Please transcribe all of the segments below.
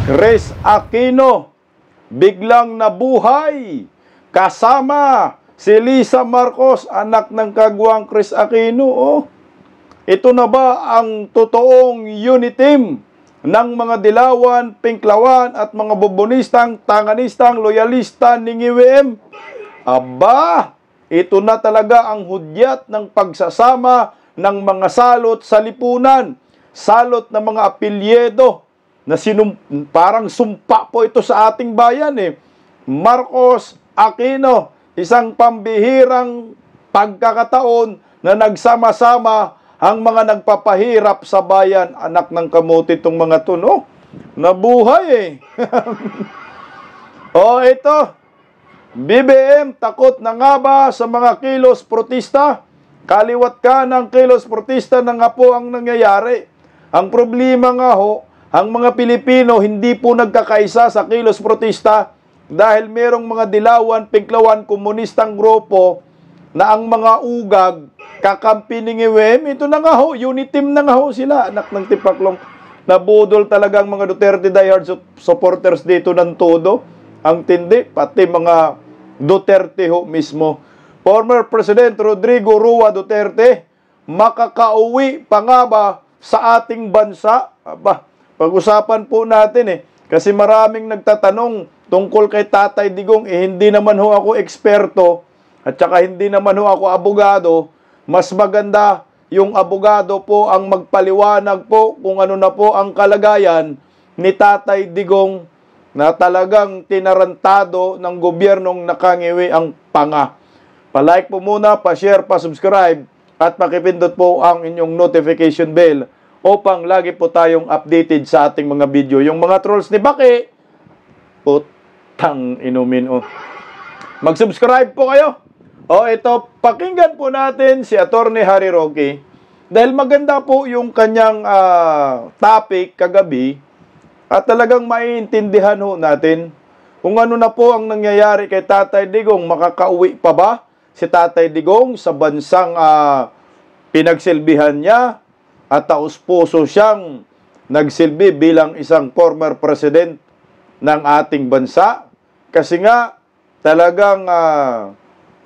Chris Aquino biglang nabuhay kasama si Lisa Marcos, anak ng kagawang Chris Aquino. Oh, ito na ba ang totoong unity team ng mga dilawan, pinklawan at mga bobonistang, tanganistang, loyalista ni NGWM? Aba, ito na talaga ang hudyat ng pagsasama ng mga salot sa lipunan. Salot ng mga apelyedo na parang sumpa po ito sa ating bayan eh. Marcos, Aquino, isang pambihirang pagkakataon na nagsama-sama ang mga nagpapahirap sa bayan. Anak ng kamote itong mga to, no? Nabuhay eh. O ito, BBM, takot na nga ba sa mga kilos protesta? Kaliwat ka ng kilos protesta na nga po ang nangyayari. Ang problema nga ho, ang mga Pilipino hindi po nagkakaisa sa kilos protesta dahil merong mga dilawan, pinklawan, komunistang grupo na ang mga ugag kakampi ni NGWM. Ito na nga ho, unity team na nga ho sila. Anak ng tipaklong, nabudol talagang mga Duterte diehard supporters dito ng todo. Ang tindi, pati mga Duterte ho mismo. Former President Rodrigo Roa Duterte, makakauwi pa nga ba sa ating bansa? Aba, pag-usapan po natin eh. Kasi maraming nagtatanong tungkol kay Tatay Digong. Hindi naman ho ako eksperto at saka hindi naman ho ako abogado. Mas maganda yung abogado po ang magpaliwanag po kung ano na po ang kalagayan ni Tatay Digong na talagang tinarantado ng gobyernong nakangiwi ang panga. Pa-like po muna, pa-share, pa-subscribe at pakipindot po ang inyong notification bell upang lagi po tayong updated sa ating mga video. Yung mga trolls ni Baki, putang inumin oh. Mag-subscribe po kayo. O ito, pakinggan po natin si Attorney Harry Roque dahil maganda po yung kanyang topic kagabi at talagang maiintindihan ho natin kung ano na po ang nangyayari kay Tatay Digong. Makakauwi pa ba si Tatay Digong sa bansang pinagsilbihan niya at taus-puso siyang nagsilbi bilang isang former president ng ating bansa? Kasi nga talagang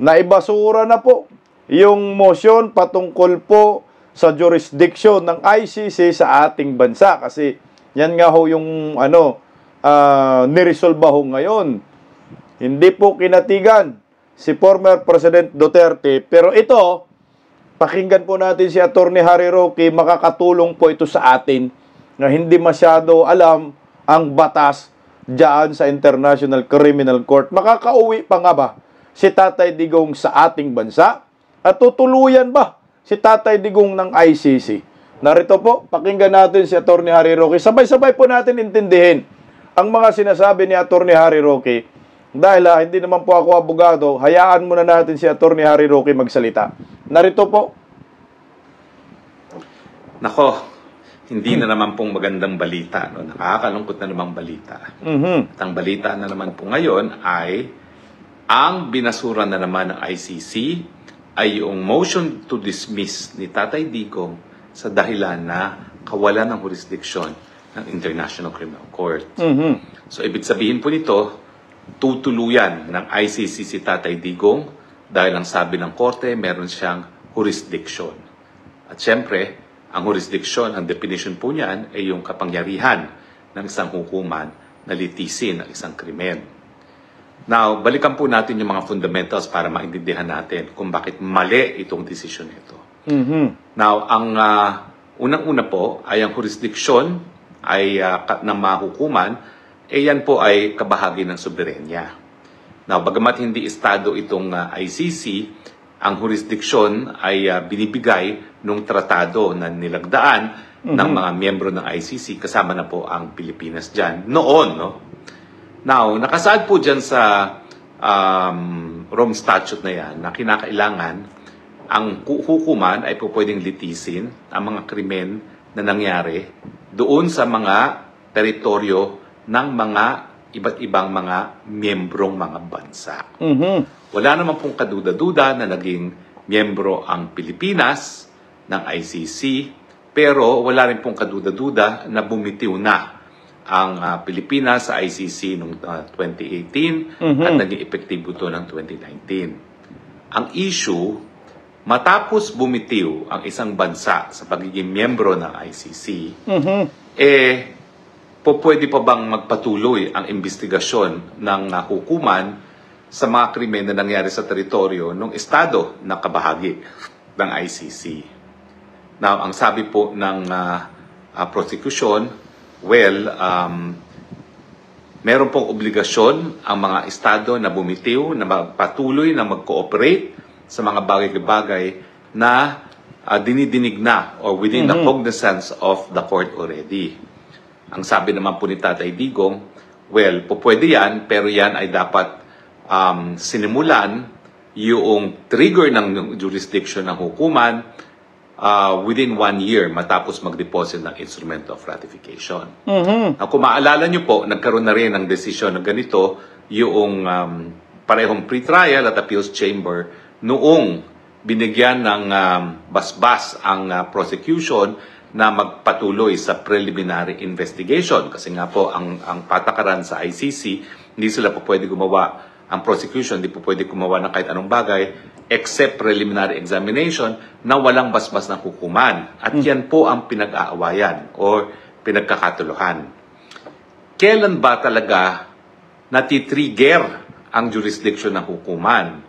naibasura na po yung motion patungkol po sa jurisdiction ng ICC sa ating bansa. Kasi yan nga ho yung niresolba ho ngayon. Hindi po kinatigan si former President Duterte. Pero ito, pakinggan po natin si Attorney Harry Roque. Makakatulong po ito sa atin na hindi masyado alam ang batas diyan sa International Criminal Court. Makakauwi pa nga ba si Tatay Digong sa ating bansa? At tutuluyan ba si Tatay Digong ng ICC? Narito po, pakinggan natin si Attorney Harry Roque. Sabay-sabay po natin intindihin ang mga sinasabi ni Attorney Harry Roque. Dahil hindi naman po ako abogado, hayaan muna natin si Attorney Harry Roque magsalita. Narito po. Nako, hindi na naman pong magandang balita. No? Nakakalungkot na namang balita. At ang balita na naman po ngayon ay ang binasura na naman ng ICC ay yung motion to dismiss ni Tatay Digong sa dahilan na kawalan ng jurisdiction ng International Criminal Court. So, ibig sabihin po nito, tutuluyan ng ICC si Tatay Digong dahil ang sabi ng korte, meron siyang jurisdiction. At syempre, ang jurisdiction, ang definition po niyan ay yung kapangyarihan ng isang hukuman na litisin ang isang krimen. Now, balikan po natin yung mga fundamentals para maintindihan natin kung bakit mali itong desisyon nito. Now, ang unang-una po ay ang jurisdiction ay ng mga hukuman, yan po ay kabahagi ng soberenya. Now, bagamat hindi estado itong ICC, ang jurisdiction ay binibigay ng tratado na nilagdaan ng mga miyembro ng ICC, kasama na po ang Pilipinas dyan. Noon, no? Now, nakasaad po dyan sa Rome Statute na yan na kinakailangan ang hukuman ay po pwedeng litisin ang mga krimen na nangyari doon sa mga teritoryo ng mga iba't ibang mga miyembrong mga bansa. Wala naman pong kaduda-duda na naging miyembro ang Pilipinas ng ICC, pero wala rin pong kaduda-duda na bumitiw na ang Pilipinas sa ICC noong 2018 at naging epektibo ito ng 2019. Ang issue, matapos bumitiw ang isang bansa sa pagiging miyembro ng ICC, pwede pa bang magpatuloy ang investigasyon ng hukuman sa mga krimen na nangyari sa teritoryo ng estado na kabahagi ng ICC? Now, ang sabi po ng prosecution, meron pong obligasyon ang mga estado na bumitiw na magpatuloy na mag-cooperate sa mga bagay-bagay na dinidinig na or within the cognizance of the court already. Ang sabi naman po ni Tatay Digong, pwede yan, pero yan ay dapat sinimulan yung trigger ng jurisdiction ng hukuman within 1 year matapos mag-deposit ng instrument of ratification. Kung maalala nyo po, nagkaroon na rin ng desisyon na ganito yung parehong pre-trial at appeals chamber noong binigyan ng basbas ang prosecution na magpatuloy sa preliminary investigation. Kasi nga po, ang patakaran sa ICC, hindi sila po pwede gumawa, ang prosecution, hindi po pwede gumawa ng kahit anong bagay except preliminary examination na walang basbas ng hukuman. At yan po ang pinag-aawayan o pinagkakatuluhan. Kailan ba talaga natitrigger ang jurisdiction ng hukuman?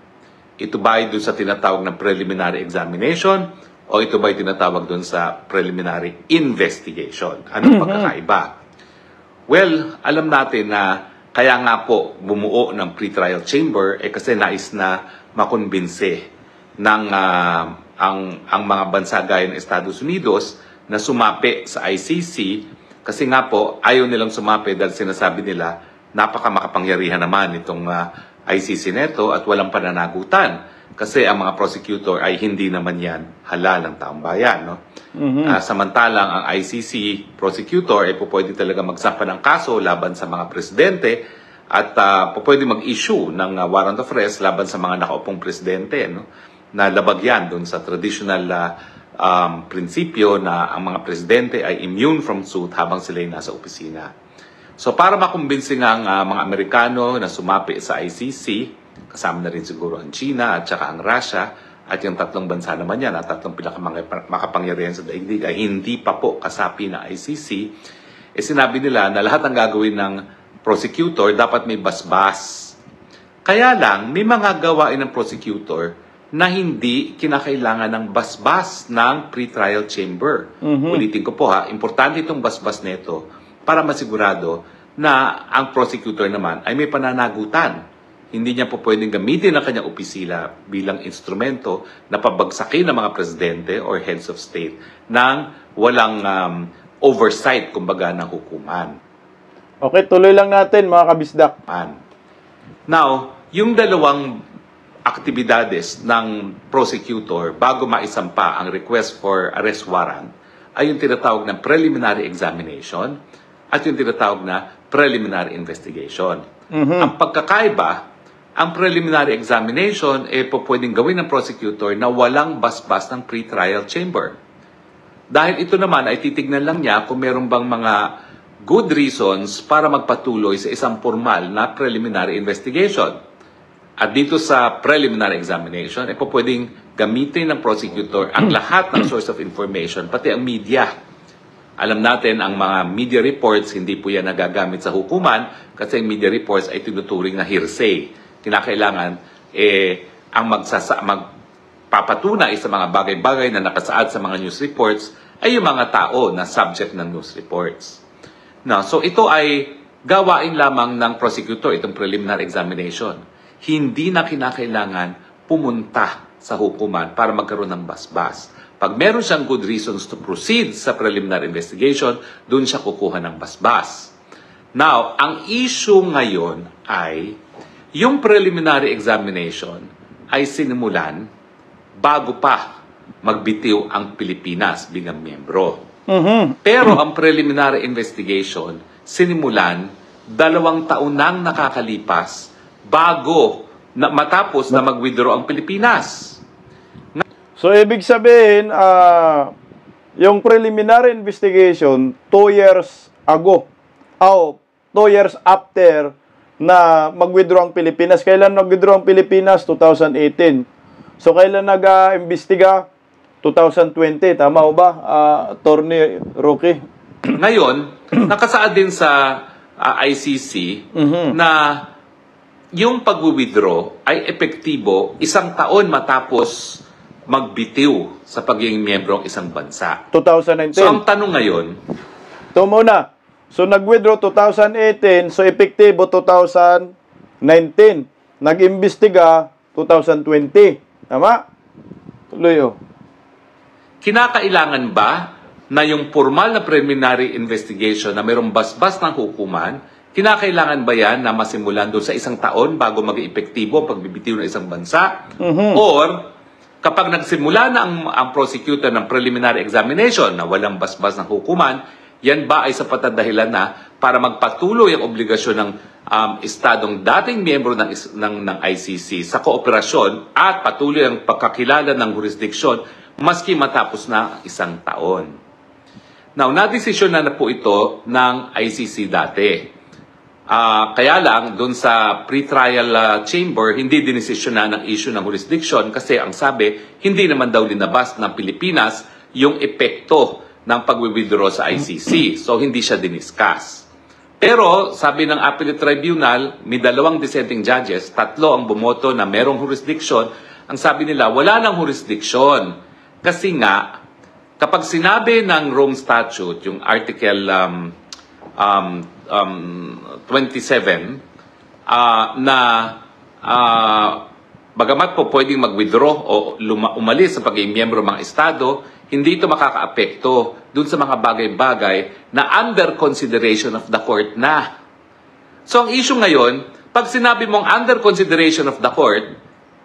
Ito ba ay doon sa tinatawag na preliminary examination o ito ba ay tinatawag doon sa preliminary investigation? Anong pagkakaiba? Alam natin na kaya nga po bumuo ng pre-trial chamber kasi nais na makumbinse ng ang mga bansa gaya ng Estados Unidos na sumapi sa ICC kasi nga po ayaw nilang sumapi dahil sinasabi nila napakamakapangyarihan naman itong ICC neto at walang pananagutan kasi ang mga prosecutor ay hindi naman yan halal ng taong bayan. No? Samantalang ang ICC prosecutor ay pwede talaga magsampa ng kaso laban sa mga presidente at pwede mag-issue ng warrant of arrest laban sa mga nakaupong presidente, no? Na labag yan dun sa traditional prinsipyo na ang mga presidente ay immune from suit habang sila ay nasa opisina. So para makumbinsi nga ang mga Amerikano na sumapi sa ICC, kasama na rin siguro ang China at saka ang Russia at yung tatlong bansa naman yan at tatlong pinakamakapangyarihan sa daigdig ay hindi pa po kasapi na ICC, sinabi nila na lahat ng gagawin ng prosecutor dapat may basbas. Kaya lang, may mga gawain ng prosecutor na hindi kinakailangan ng basbas ng pre-trial chamber. Ulitin ko po importante itong basbas nito para masigurado na ang prosecutor naman ay may pananagutan. Hindi niya po pwedeng gamitin ang kanyang opisina bilang instrumento na pabagsakin ng mga presidente or heads of state nang walang oversight, kumbaga, ng hukuman. Okay, tuloy lang natin mga kabisdak. Now, yung dalawang aktibidades ng prosecutor bago maisampa ang request for arrest warrant ay yung tinatawag na preliminary examination at yung tinatawag na preliminary investigation. Ang pagkakaiba, ang preliminary examination pwedeng gawin ng prosecutor na walang basbas ng pre-trial chamber. Dahil ito naman ay titignan lang niya kung meron bang mga good reasons para magpatuloy sa isang formal na preliminary investigation. At dito sa preliminary examination, pwedeng gamitin ng prosecutor ang lahat ng source of information, pati ang media. Alam natin, ang mga media reports, hindi po yan nagagamit sa hukuman kasi ang media reports ay tinuturing na hearsay. Kinakailangan, ang magpapatunay sa mga bagay-bagay na nakasaad sa mga news reports ay yung mga tao na subject ng news reports. No, so ito ay gawain lamang ng prosecutor, itong preliminary examination. Hindi na kinakailangan pumunta sa hukuman para magkaroon ng basbas. Pag meron siyang good reasons to proceed sa preliminary investigation, doon siya kukuha ng basbas. Now, ang issue ngayon ay yung preliminary examination ay sinimulan bago pa magbitiw ang Pilipinas bilang miyembro. Pero ang preliminary investigation sinimulan 2 taon nang nakakalipas bago matapos na mag-withdraw ang Pilipinas. So ibig sabihin, yung preliminary investigation 2 years ago 2 years after na mag-withdraw ang Pilipinas. Kailan nag-withdraw ang Pilipinas? 2018. So, kailan nag-imbestiga? 2020. Tama o ba, Attorney Roque? Ngayon, nakasaad din sa ICC na yung pag-withdraw ay epektibo 1 taon matapos magbitiw sa pagiging miyembro ng isang bansa. 2019. So, ang tanong ngayon, ito muna. So, nag-withdraw 2018. So, epektibo 2019. Nag-imbestiga 2020. Tama? Tuloy o. kinakailangan ba na yung formal na preliminary investigation na mayroong basbas ng hukuman, kinakailangan ba yan na masimulan doon sa 1 taon bago mag-epektibo ang pagbibitiw ng isang bansa? Or, kapag nagsimula na ang prosecutor ng preliminary examination na walang basbas ng hukuman, yan ba ay sapat na dahilan na para magpatuloy ang obligasyon ng estadong dating miyembro ng ICC sa kooperasyon at patuloy ang pagkakilala ng jurisdiksyon maski matapos na 1 taon? Now, na-desisyon na po ito ng ICC dati. Kaya lang, doon sa pre-trial chamber, hindi dinesisyon na ng issue ng jurisdiction kasi ang sabi, hindi naman daw linabas ng Pilipinas yung epekto ng pag-withdraw sa ICC. So, hindi siya diniscuss. Pero, sabi ng Appellate Tribunal, may 2 dissenting judges, 3 ang bumoto na merong jurisdiction. Ang sabi nila, wala nang jurisdiction. Kasi nga, kapag sinabi ng Rome Statute, yung Article 27, na bagamat po pwedeng mag-withdraw o umalis sa pagiging miyembro ng mga estado, hindi ito makakaapekto dun sa mga bagay-bagay na under consideration of the court na. So, ang issue ngayon, pag sinabi mong under consideration of the court,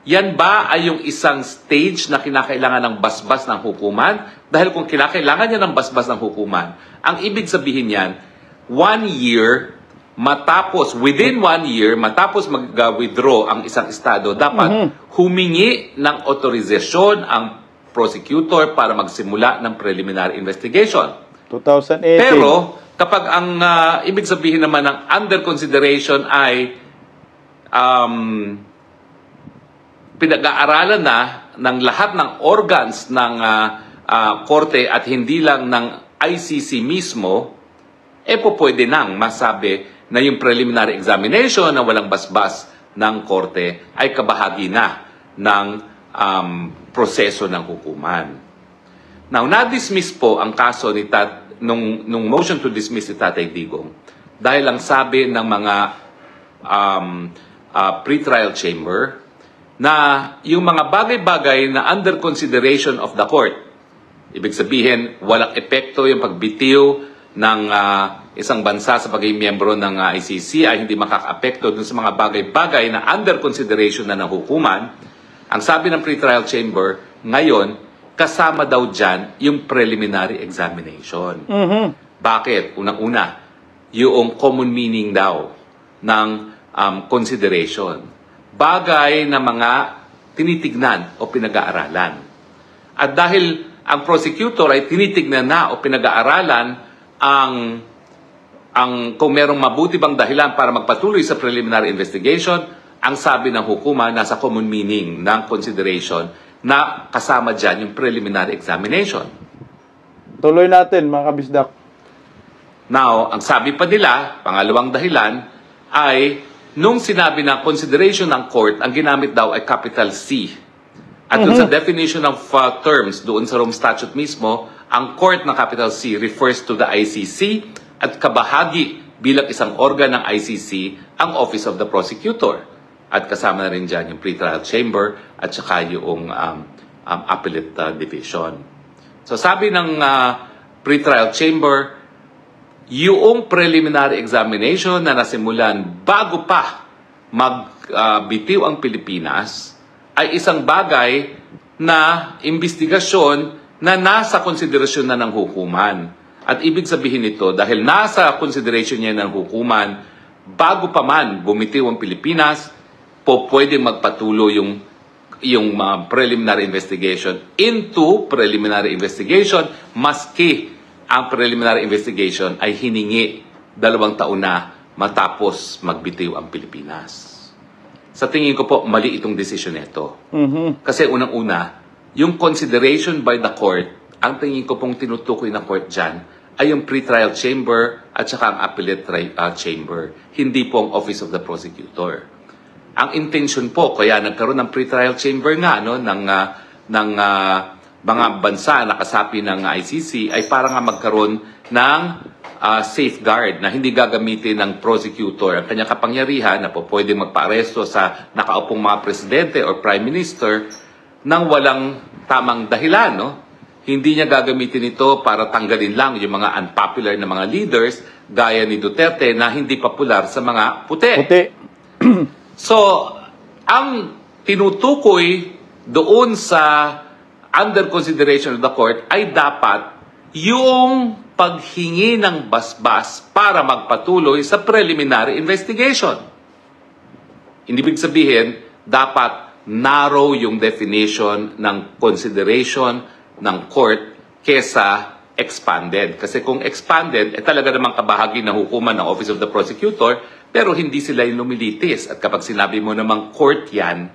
yan ba ay yung isang stage na kinakailangan ng basbas ng hukuman? Dahil kung kinakailangan niya ng basbas ng hukuman, ang ibig sabihin yan, 1 year matapos, within 1 year, matapos mag-withdraw ang isang estado, dapat humingi ng otorizasyon ang prosecutor para magsimula ng preliminary investigation. 2018. Pero, kapag ang ibig sabihin naman ng under consideration ay pinag-aaralan na ng lahat ng organs ng korte at hindi lang ng ICC mismo, pwede nang masabi na yung preliminary examination na walang basbas ng korte ay kabahagi na ng proseso ng hukuman. Now, na-dismiss po ang kaso ni nung motion to dismiss ni Tatay Digong dahil lang sabi ng mga pre-trial chamber na yung mga bagay-bagay na under consideration of the court, ibig sabihin, walang epekto yung pagbitiw ng isang bansa sa pagiging miyembro ng ICC ay hindi makaka-apekto dun sa mga bagay-bagay na under consideration na ng hukuman. Ang sabi ng pre-trial chamber, ngayon, kasama daw dyan yung preliminary examination. Bakit? Unang-una, yung common meaning daw ng consideration. Bagay na mga tinitignan o pinag-aaralan. At dahil ang prosecutor ay tinitignan na o pinag-aaralan kung merong mabuti bang dahilan para magpatuloy sa preliminary investigation, ang sabi ng hukuma nasa common meaning ng consideration na kasama dyan yung preliminary examination. Tuloy natin, mga kabisdak. Now, ang sabi pa nila, pangalawang dahilan, ay nung sinabi na consideration ng court, ang ginamit daw ay capital C. At dun sa definition of terms doon sa Rome Statute mismo, ang court na capital C refers to the ICC at kabahagi bilang isang organ ng ICC ang Office of the Prosecutor. At kasama na rin dyan yung pre-trial chamber at saka yung appellate division. So sabi ng pre-trial chamber, yung preliminary examination na nasimulan bago pa magbitiw ang Pilipinas ay isang bagay na investigasyon na nasa konsiderasyon na ng hukuman. At ibig sabihin nito, dahil nasa consideration niya ng hukuman, bago pa man bumitiw ang Pilipinas, pwedeng magpatuloy yung preliminary investigation into preliminary investigation, maski ang preliminary investigation ay hiningi 2 taon na matapos magbitiw ang Pilipinas. Sa tingin ko po, mali itong desisyon nito. Kasi unang-una, yung consideration by the court, ang tingin ko pong tinutukoy na court dyan, ay yung pre-trial chamber at saka ang appellate chamber. Hindi po ang Office of the Prosecutor. Ang intention po, kaya nagkaroon ng pre-trial chamber nga ng mga bansa na kasapi ng ICC, ay para nga magkaroon ng safeguard na hindi gagamitin ng prosecutor ang kanyang kapangyarihan na po pwedeng magpa-aresto sa nakaupong mga presidente or prime minister nang walang tamang dahilan, no? Hindi niya gagamitin ito para tanggalin lang yung mga unpopular na mga leaders gaya ni Duterte na hindi popular sa mga puti. So, ang tinutukoy doon sa under consideration of the court ay dapat yung paghingi ng basbas para magpatuloy sa preliminary investigation. Ibig sabihin, dapat narrow yung definition ng consideration ng court kesa expanded. Kasi kung expanded, talaga namang kabahagi na hukuman ng Office of the Prosecutor, pero hindi sila yung lumilitis. At kapag sinabi mo namang court yan,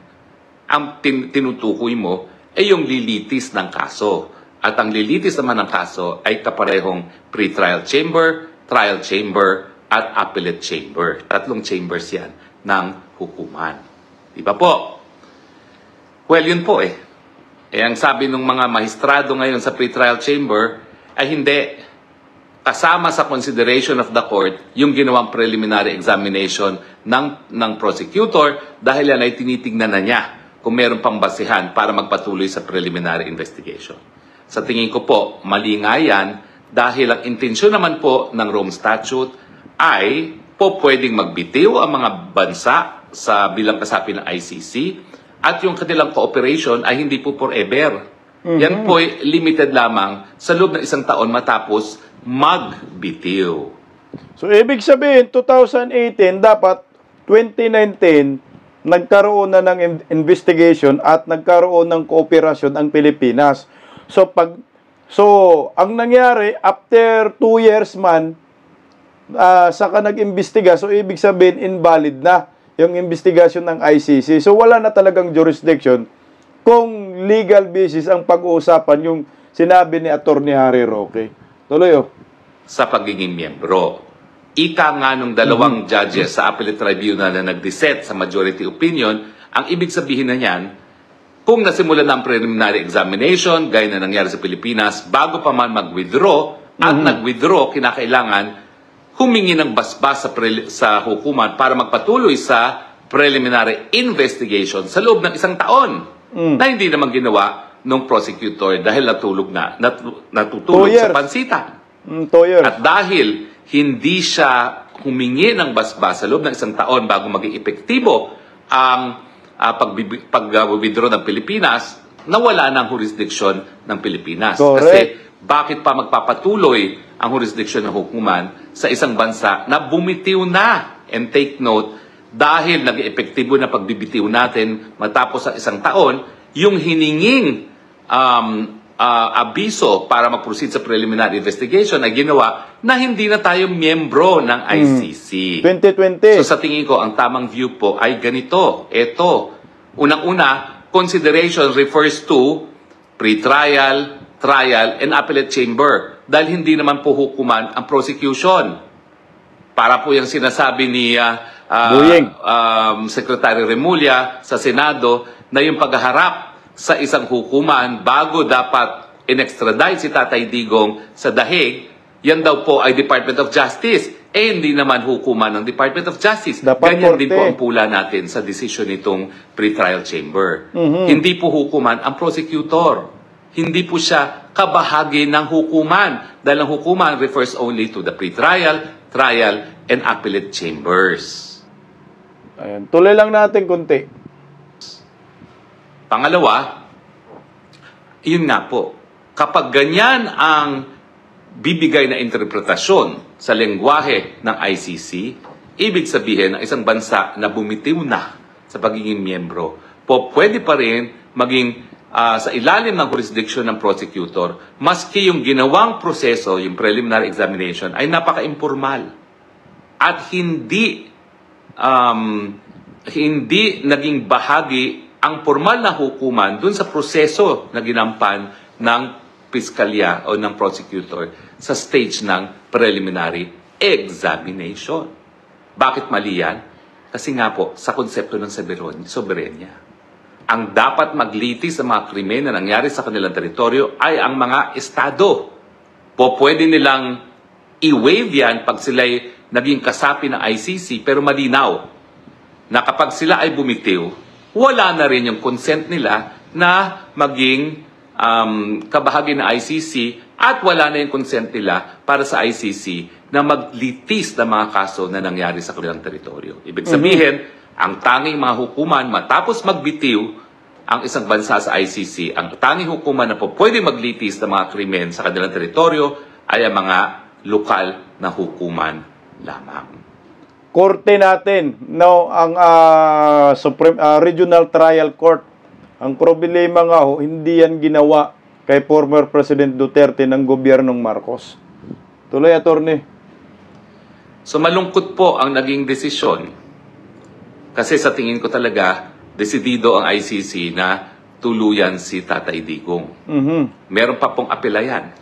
ang tinutukoy mo ay yung lilitis ng kaso. At ang lilitis naman ng kaso ay kaparehong pre-trial chamber, trial chamber, at appellate chamber. 3 chambers yan ng hukuman. Diba po? Well, yun po eh. Ang sabi ng mga mahistrado ngayon sa pre-trial chamber ay hindi kasama sa consideration of the court yung ginawang preliminary examination ng prosecutor dahil yan ay tinitingnan na niya kung meron pang basihan para magpatuloy sa preliminary investigation. Sa tingin ko po, mali nga yan dahil ang intensyon naman po ng Rome Statute ay po pwedeng magbitiw ang mga bansa sa bilang kasapi ng ICC at yung kanilang cooperation ay hindi po forever. Yan po ay limited lamang sa loob ng 1 taon matapos magbitiw. So, ibig sabihin, 2018, dapat 2019, nagkaroon na ng investigation at nagkaroon ng kooperasyon ang Pilipinas. So, ang nangyari, after 2 years man, saka nag-imbestiga, so ibig sabihin, invalid na yung investigation ng ICC. So, wala na talagang jurisdiction kung legal basis ang pag-uusapan yung sinabi ni Attorney Harry Roque. Tuloy, oh. Sa pagiging miyembro. Ika nga nung 2 judges sa Appellate Tribunal na nag-dissent sa majority opinion, ang ibig sabihin na niyan, kung nasimulan na ang preliminary examination, gaya na nangyari sa Pilipinas, bago pa man mag-withdraw, at nag-withdraw, kinakailangan humingi ng basbas sa hukuman para magpatuloy sa preliminary investigation sa loob ng 1 taon na hindi naman ginawa ng prosecutor dahil natutulog sa pansitan. 2 years. At dahil hindi siya humingi ng basbas sa loob ng 1 taon bago maging epektibo ang pag-withdraw ng Pilipinas, nawala ng jurisdiction ng Pilipinas. Correct. Kasi bakit pa magpapatuloy ang jurisdiction ng hukuman sa isang bansa na bumitiw na? And take note, dahil nag-epektibo na pagbibitiw natin matapos ang 1 taon, yung hininging abiso para mag-proceed sa preliminary investigation ay ginawa na hindi na tayo miyembro ng ICC. 2020. So sa tingin ko, ang tamang view po ay ganito. Ito, unang-una, consideration refers to pre-trial, trial, and appellate chamber. Dahil hindi naman po hukuman ang prosecution. Para po yung sinasabi ni Secretary Remulla sa Senado na yung pagharap sa isang hukuman bago dapat in-extradite si Tatay Digong sa Dahig, yan daw po ay Department of Justice. Hindi naman hukuman ng Department of Justice. Dapat Ganyan din korte. po ang pula natin sa decision nitong pre-trial chamber. Hindi po hukuman ang prosecutor. Hindi po siya kabahagi ng hukuman dahil ang hukuman refers only to the pre-trial, trial, and appellate chambers. Ayan. Tuloy lang natin konti. Pangalawa, yun nga po, kapag ganyan ang bibigay na interpretasyon sa lengguwahe ng ICC, ibig sabihin ng isang bansa na bumitiw na sa pagiging miyembro, pwede pa rin maging sa ilalim ng jurisdiction ng prosecutor, maski yung ginawang proseso, yung preliminary examination, ay napaka-informal. at hindi naging bahagi ang formal na hukuman dun sa proseso na ginampan ng piskalya o ng prosecutor sa stage ng preliminary examination. Bakit mali yan? Kasi nga po, sa konsepto ng soberenya, ang dapat maglitis sa mga krimen na nangyari sa kanilang teritoryo ay ang mga estado. Pwede nilang i-waive yan pag sila'y naging kasapi ng ICC, pero malinaw na kapag sila ay bumitiw, wala na rin yung consent nila na maging kabahagi ng ICC at wala na yung consent nila para sa ICC na maglitis ng mga kaso na nangyari sa kanilang teritoryo. Ibig sabihin, ang tanging mga hukuman matapos magbitiw ang isang bansa sa ICC, ang tanging hukuman na po pwede maglitis ng mga krimen sa kanilang teritoryo ay ang mga lokal na hukuman lamang. Korte natin, no, ang Regional Trial Court. Ang problema nga ho, hindi yan ginawa kay former President Duterte ng gobyernong Marcos. Tuloy, attorney. So malungkot po ang naging desisyon. Kasi sa tingin ko talaga, desidido ang ICC na tuluyan si Tatay Digong. Meron pa pong apela yan.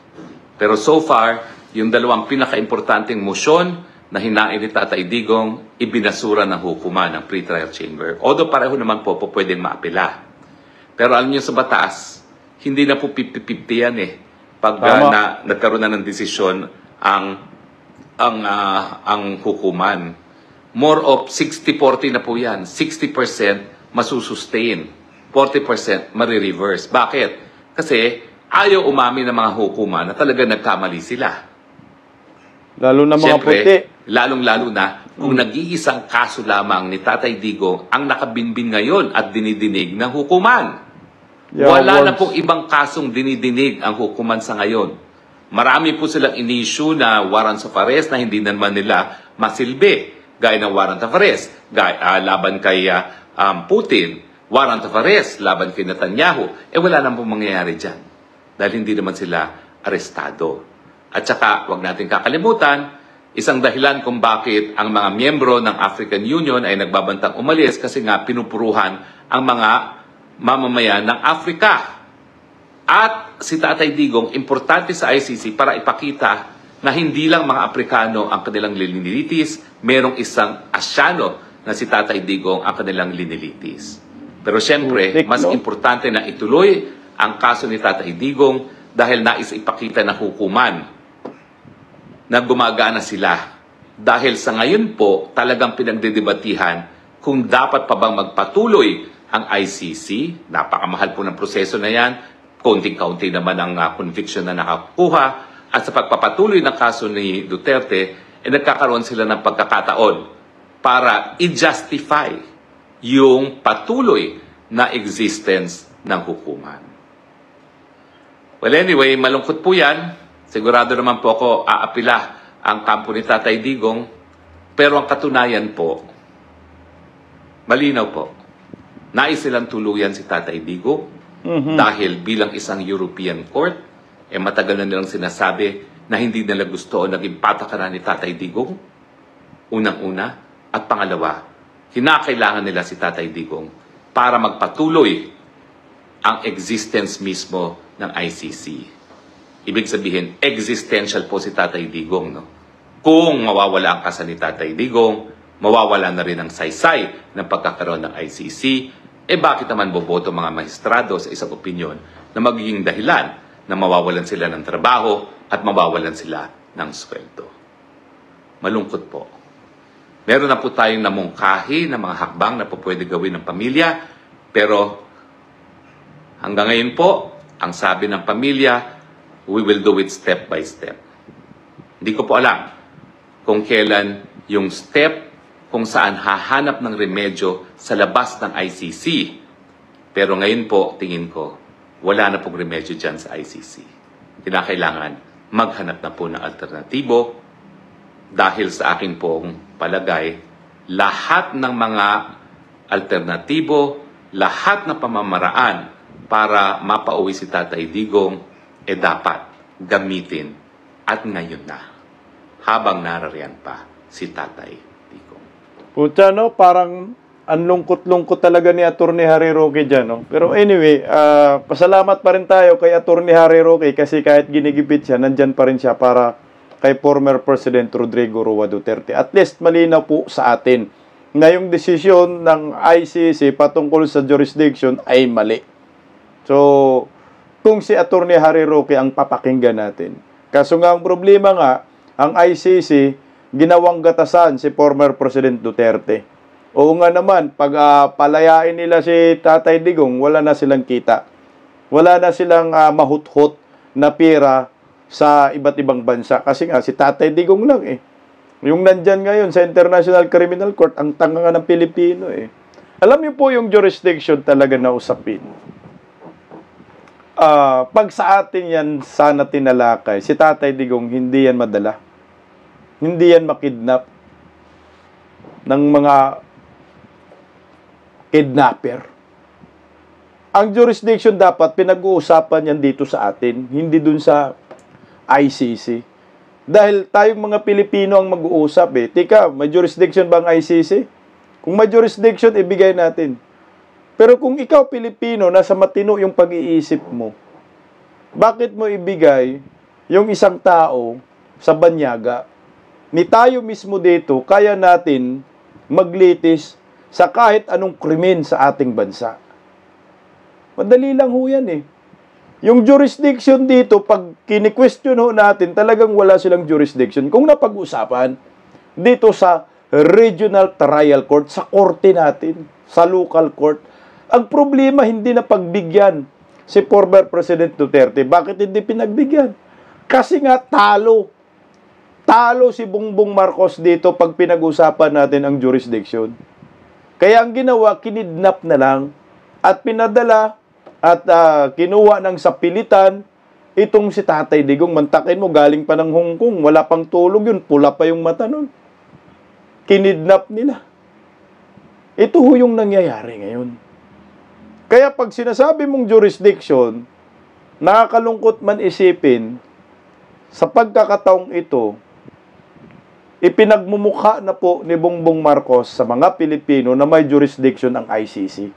Pero so far, yung dalawang pinaka-importanting motion na hinain ni Tatay Digong, ibinasura ng hukuman ng pre-trial chamber. Although pareho naman po pwedeng maapela. Pero alam niyo sa batas, hindi na po 50-50 yan eh. Pag nagkaroon na ng desisyon ang hukuman. More of 60-40 na po yan. 60% masusustain. 40% marireverse. Bakit? Kasi ayaw umami ng mga hukuman na talaga nagkamali sila. Lalo na mga puti. Lalong-lalo na kung nag-iisang kaso lamang ni Tatay Digong ang nakabinbin ngayon at dinidinig ng hukuman. Wala na pong ibang kasong dinidinig ang hukuman sa ngayon. Marami po silang in-issue na warrants of arrest na hindi naman nila masilbi. Gaya ng warrant of arrest laban kay Putin, warrant of arrest laban kay Netanyahu. Wala na pong mangyayari dyan. Dahil hindi naman sila arestado. At saka, wag natin kakalimutan, isang dahilan kung bakit ang mga miyembro ng African Union ay nagbabantang umalis kasi nga pinupuruhan ang mga mamamayan ng Africa. At si Tatay Digong, importante sa ICC para ipakita na hindi lang mga Aprikano ang kanilang linilitis, merong isang Asyano na si Tatay Digong ang kanilang linilitis. Pero siyempre, mas importante na ituloy ang kaso ni Tatay Digong dahil nais ipakita na hukuman na gumagana sila. Dahil sa ngayon po, talagang pinagdedebatihan kung dapat pa bang magpatuloy ang ICC. Napakamahal po ng proseso na yan. Konting-kaunti naman ang conviction na nakakuha. At sa pagpapatuloy ng kaso ni Duterte, nagkakaroon sila ng pagkakataon para i-justify yung patuloy na existence ng hukuman. Well, anyway, malungkot po yan. Sigurado naman po ako aapila ang kampo ni Tatay Digong. Pero ang katunayan po, malinaw po, nais silang tuluyan si Tatay Digong dahil bilang isang European court, matagal na nilang sinasabi na hindi nila gusto o naging patakaran ni Tatay Digong. Unang-una. At pangalawa, kinakailangan nila si Tatay Digong para magpatuloy ang existence mismo ng ICC. Ibig sabihin, existential po si Tatay Digong. No? Kung mawawala ang kasa ni Tatay Digong, mawawala na rin ang saysay ng pagkakaroon ng ICC, bakit naman boboto mga maestrado sa isang opinyon na magiging dahilan na mawawalan sila ng trabaho at mawawalan sila ng sweldo? Malungkot po. Meron na po tayong namungkahi na mga hakbang na po pwede gawin ng pamilya, pero hanggang ngayon po, ang sabi ng pamilya, we will do it step by step. Hindi ko po alam kung kailan yung step kung saan hahanap ng remedyo sa labas ng ICC. Pero ngayon po, tingin ko, wala na pong remedyo dyan sa ICC. Kinakailangan maghanap na po ng alternatibo dahil sa aking pong palagay, lahat ng mga alternatibo, lahat ng pamamaraan para mapauwi si Tatay Digong, dapat gamitin at ngayon na, habang narariyan pa si Tatay Digong. Pucha, no? Parang ang lungkot-lungkot talaga ni Atty. Harry Roque dyan, no? Pero anyway, pasalamat pa rin tayo kay Atty. Harry Roque kasi kahit ginigipit siya, nandyan pa rin siya para kay former President Rodrigo Roa Duterte. At least malinaw po sa atin na yung desisyon ng ICC patungkol sa jurisdiction ay mali. So, kung si Atty. Harry Roque ang papakinggan natin. Kaso nga ang problema nga, ang ICC ginawang gatasan si former President Duterte. Oo nga naman, pag palayain nila si Tatay Digong, wala na silang kita. Wala na silang mahuthot na pera sa iba't ibang bansa. Kasi nga, si Tatay Digong lang eh. Yung nandyan ngayon sa International Criminal Court, ang tanga nga ng Pilipino eh. Alam niyo po yung jurisdiction talaga na usapin. Pag sa atin yan sana tinalakay, si Tatay Digong hindi yan madala. Hindi yan makidnap ng mga kidnapper. Ang jurisdiction dapat pinag-uusapan yan dito sa atin, hindi dun sa ICC. Dahil tayong mga Pilipino ang mag-uusap eh. Tika, may jurisdiction ba ang ICC? Kung may jurisdiction, ibigay natin. Pero kung ikaw Pilipino, nasa matino yung pag-iisip mo, bakit mo ibigay yung isang tao sa banyaga? Ni tayo mismo dito, kaya natin maglitis sa kahit anong krimen sa ating bansa. Madali lang ho yan eh. Yung jurisdiction dito, pag kini-question ho natin, talagang wala silang jurisdiction. Kung napag-usapan, dito sa regional trial court, sa korte natin, sa local court, ang problema hindi na pagbigyan si former President Duterte. Bakit hindi pinagbigyan? Kasi nga talo. Talo si Bongbong Marcos dito pag pinag-usapan natin ang jurisdiction. Kaya ang ginawa, kinidnap na lang at pinadala at kinuha ng sapilitan itong si Tatay Digong. Mantakin mo, galing pa ng Hong Kong. Wala pang tulog yun. Pula pa yung mata nun. Kinidnap nila. Ito ho yung nangyayari ngayon. Kaya pag sinasabi mong jurisdiction, nakakalungkot man isipin, sa pagkakataong ito, ipinagmumukha na po ni Bongbong Marcos sa mga Pilipino na may jurisdiction ang ICC.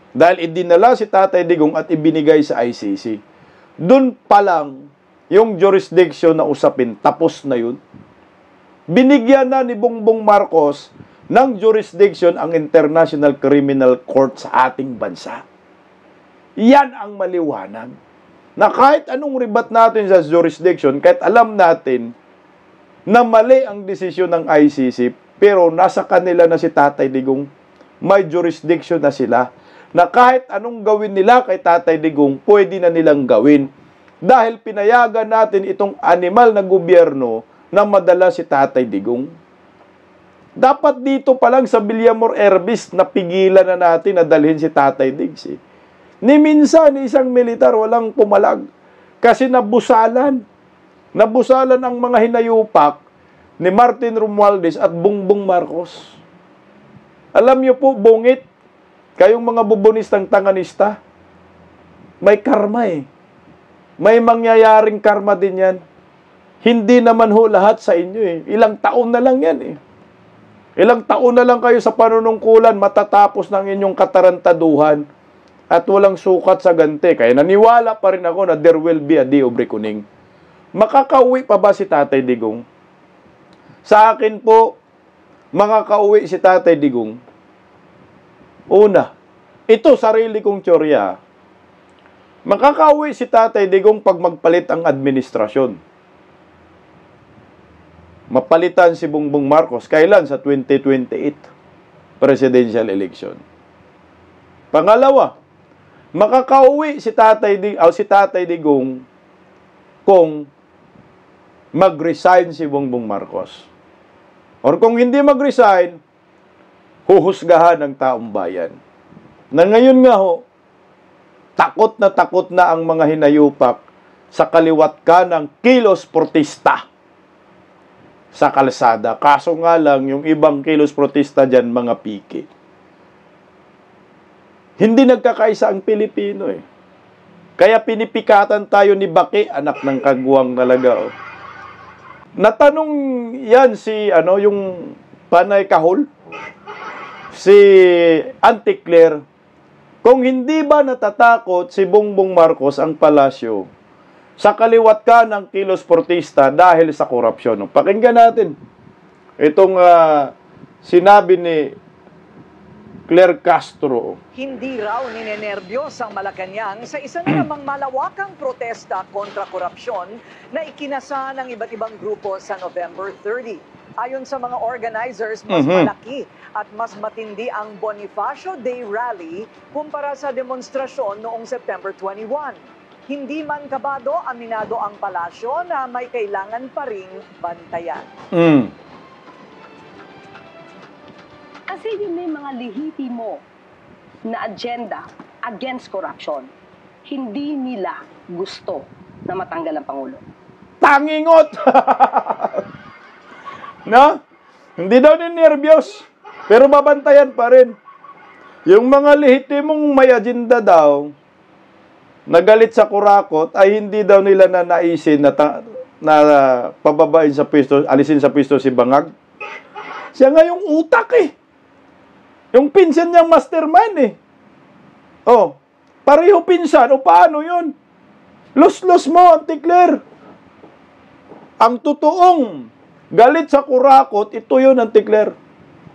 Dahil idinala si Tatay Digong at ibinigay sa ICC. Doon pa lang, yung jurisdiction na usapin, tapos na yun. Binigyan na ni Bongbong Marcos ng jurisdiction ang International Criminal Court sa ating bansa. Yan ang maliwanag. Na kahit anong ribat natin sa jurisdiction, kahit alam natin na mali ang desisyon ng ICC, pero nasa kanila na si Tatay Digong, may jurisdiction na sila, na kahit anong gawin nila kay Tatay Digong, pwede na nilang gawin. Dahil pinayagan natin itong animal na gobyerno na madala si Tatay Digong. Dapat dito pa lang sa Villamor Erbis, napigilan na natin na dalhin si Tatay Diggs. Ni minsan, isang militar walang pumalag. Kasi nabusalan. Nabusalan ang mga hinayupak ni Martin Romualdez at Bongbong Marcos. Alam niyo po, bungit, kayong mga bubonistang tanganista, may karma eh. May mangyayaring karma din yan. Hindi naman ho lahat sa inyo eh. Ilang taon na lang yan eh. Ilang taon na lang kayo sa panunungkulan, matatapos ng inyong katarantaduhan at walang sukat sa ganti. Kaya naniwala pa rin ako na there will be a day of reckoning. Makakauwi pa ba si Tatay Digong? Sa akin po, makakauwi si Tatay Digong. Una, ito sarili kong teorya. Makakauwi si Tatay Digong pag magpalit ang administrasyon. Mapalitan si Bongbong Marcos. Kailan? Sa 2028 presidential election. Pangalawa, makakauwi si Tatay Digong kung mag-resign si Bongbong Marcos. Or kung hindi mag-resign, huhusgahan ng taong bayan. Na ngayon nga ho, takot na ang mga hinayupak sa kaliwat kanang kilos protesta sa kalsada. Kaso nga lang, yung ibang kilos protesta dyan, mga piki. Hindi nagkakaisa ang Pilipino eh. Kaya pinipikatan tayo ni Baki, anak ng kagwang talaga. Oh. Natanong yan si, yung Panay Kahol, si Auntie Claire, kung hindi ba natatakot si Bongbong Marcos ang palasyo sa kaliwat ka ng kilos protesta dahil sa korupsyon. Pakinggan natin itong sinabi ni Claire Castro. Hindi raw ninenerbiyos ang Malacanang sa isa na namang malawakang protesta kontra korupsyon na ikinasa ng iba't ibang grupo sa November 30. Ayon sa mga organizers, mas malaki at mas matindi ang Bonifacio Day Rally kumpara sa demonstrasyon noong September 21. Hindi man kabado, aminado ang palasyo na may kailangan pa ring bantayan. Kasi yun may mga lehitimo na agenda against corruption. Hindi nila gusto na matanggal ang Pangulo. Tangingot! No? Hindi daw ninervyos, pero babantayan pa rin. Yung mga lehitimong may agenda daw, nagalit sa kurakot, ay hindi daw nila naisin na pababain sa pwesto, alisin sa pwesto si Bangag. Siya nga yung utak eh. Yung pinsan niyang mastermind eh. Oh, pareho pinsan. O paano yun? Los-los mo, Auntie Claire. Ang totoong galit sa kurakot, ito yun, Auntie Claire.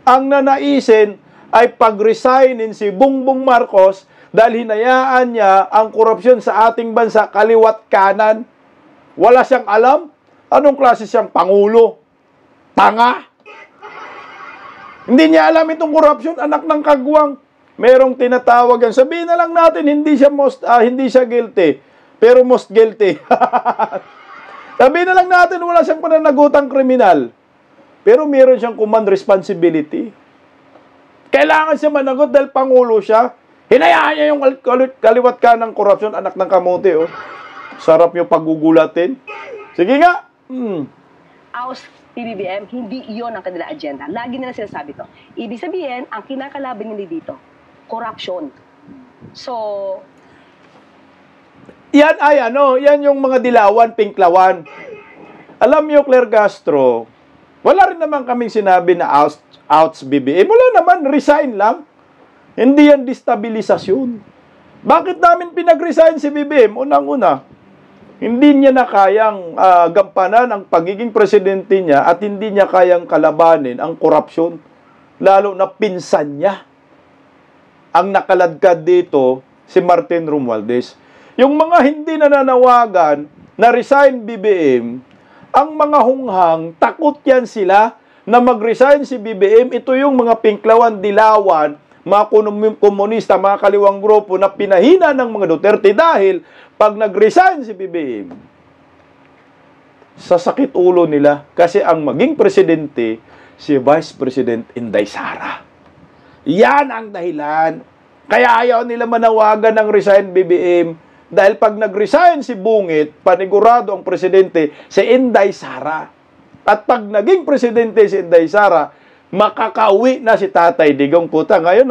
Ang nanaisin ay pag-resignin si Bongbong Marcos dahil hinayaan niya ang korupsyon sa ating bansa kaliwat kanan. Wala siyang alam. Anong klase siyang pangulo? Tanga. Hindi niya alam itong korupsyon, anak ng kagwang. Merong tinatawag yan. Sabihin na lang natin, hindi siya guilty, pero most guilty. Sabihin na lang natin, wala siyang pananagutang kriminal, pero meron siyang command responsibility. Kailangan siya managot dahil pangulo siya. Hinayaan niya yung kaliwat ka ng korupsyon, anak ng kamote. Oh. Sarap yung pagugulatin. Sige nga. Aus PBBM, hindi iyon ang kanila agenda. Lagi nila sinasabi to. Ibig sabihin, ang kinakalaban nila dito, corruption. So, yan ay yan yung mga dilawan, pinklawan. Alam niyo, Claire Castro, wala rin naman kaming sinabi na outs BBM. Wala naman, resign lang. Hindi yan destabilisasyon. Bakit namin pinag-resign si BBM? Unang-una, hindi niya na kayang gampanan ang pagiging presidente niya at hindi niya kayang kalabanin ang korupsyon. Lalo na pinsan niya. Ang nakaladkad dito, si Martin Romualdez. Yung mga hindi nananawagan na resign BBM, ang mga hunghang, takot yan sila na mag-resign si BBM. Ito yung mga pinklawan, dilawan, mga komunista, mga kaliwang grupo na pinahina ng mga Duterte dahil pag nag-resign si BBM, sasakit ulo nila kasi ang maging presidente, si Vice President Inday Sara. Yan ang dahilan. Kaya ayaw nila manawagan ng resign BBM dahil pag nag-resign si Bungit, panigurado ang presidente si Inday Sara. At pag naging presidente si Inday Sara, makakauwi na si Tatay Digong. Puta, ngayon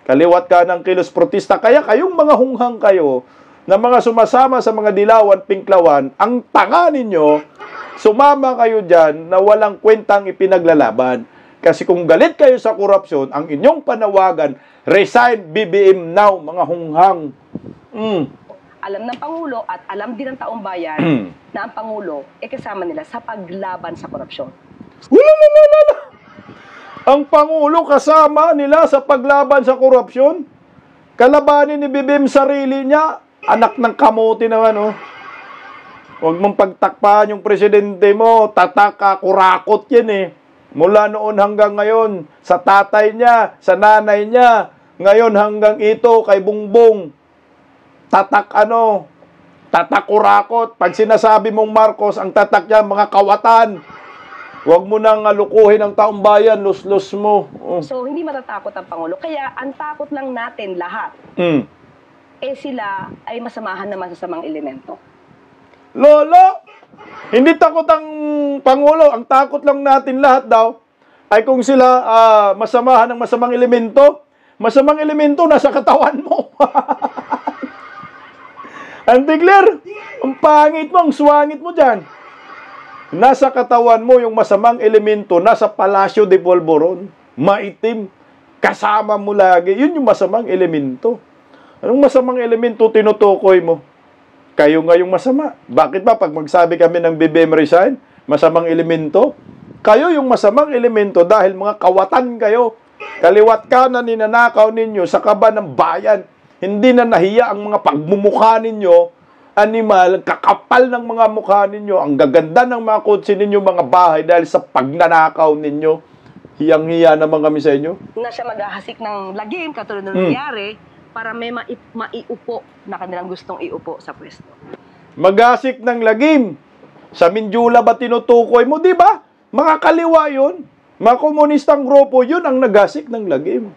kaliwat ka ng kilos protesta. Kaya kayong mga hunghang kayo, na mga sumasama sa mga dilawan, pinklawan, ang tanga ninyo, sumama kayo dyan na walang kwentang ipinaglalaban. Kasi kung galit kayo sa korupsyon, ang inyong panawagan, resign BBM now, mga hunghang. Alam ng Pangulo at alam din ng taong bayan na ang Pangulo kasama nila sa paglaban sa korupsyon. Wala. Ang Pangulo kasama nila sa paglaban sa korupsyon? Kalabanin ni BBM sarili niya? Anak ng kamote naman, oh. Huwag mong pagtakpan yung presidente mo, tataka, kurakot yan eh. Mula noon hanggang ngayon, sa tatay niya, sa nanay niya, ngayon hanggang ito, kay Bongbong. Tatak kurakot. Pag sinasabi mong Marcos, ang tatak niya, mga kawatan. Huwag mo nang lukuhin ang taong bayan, los-los mo. Oh. So, hindi matatakot ang Pangulo. Kaya, ang takot lang natin lahat, sila ay masamahan naman sa samang elemento. Lolo, hindi takot ang Pangulo. Ang takot lang natin lahat daw ay kung sila masamahan ng masamang elemento. Masamang elemento nasa katawan mo. Auntie Claire, ang pangit mo, ang swangit mo dyan. Nasa katawan mo yung masamang elemento, nasa Palacio de Polvoron, maitim, kasama mo lagi. Yun yung masamang elemento. Anong masamang elemento tinutukoy mo? Kayo nga yung masama. Bakit ba pag magsabi kami ng BBM resign, masamang elemento? Kayo yung masamang elemento dahil mga kawatan kayo. Kaliwat kanan ninanakaw ninyo sa kaba ng bayan. Hindi na nahiya ang mga pagmumukha ninyo, animal, kakapal ng mga mukha ninyo, ang gaganda ng mga kotse ninyo, mga bahay, dahil sa pagnanakaw ninyo. Hiyang-hiya naman kami sa inyo. Na siya maghahasik ng lagim, katulad ng nangyari, para may maiupo na kanilang gustong iupo sa pwesto. Maghasik ng lagim. Sa Minjula ba tinutukoy mo? Di ba? Mga kaliwa yun. Mga komunistang grupo, yun ang naghasik ng lagim.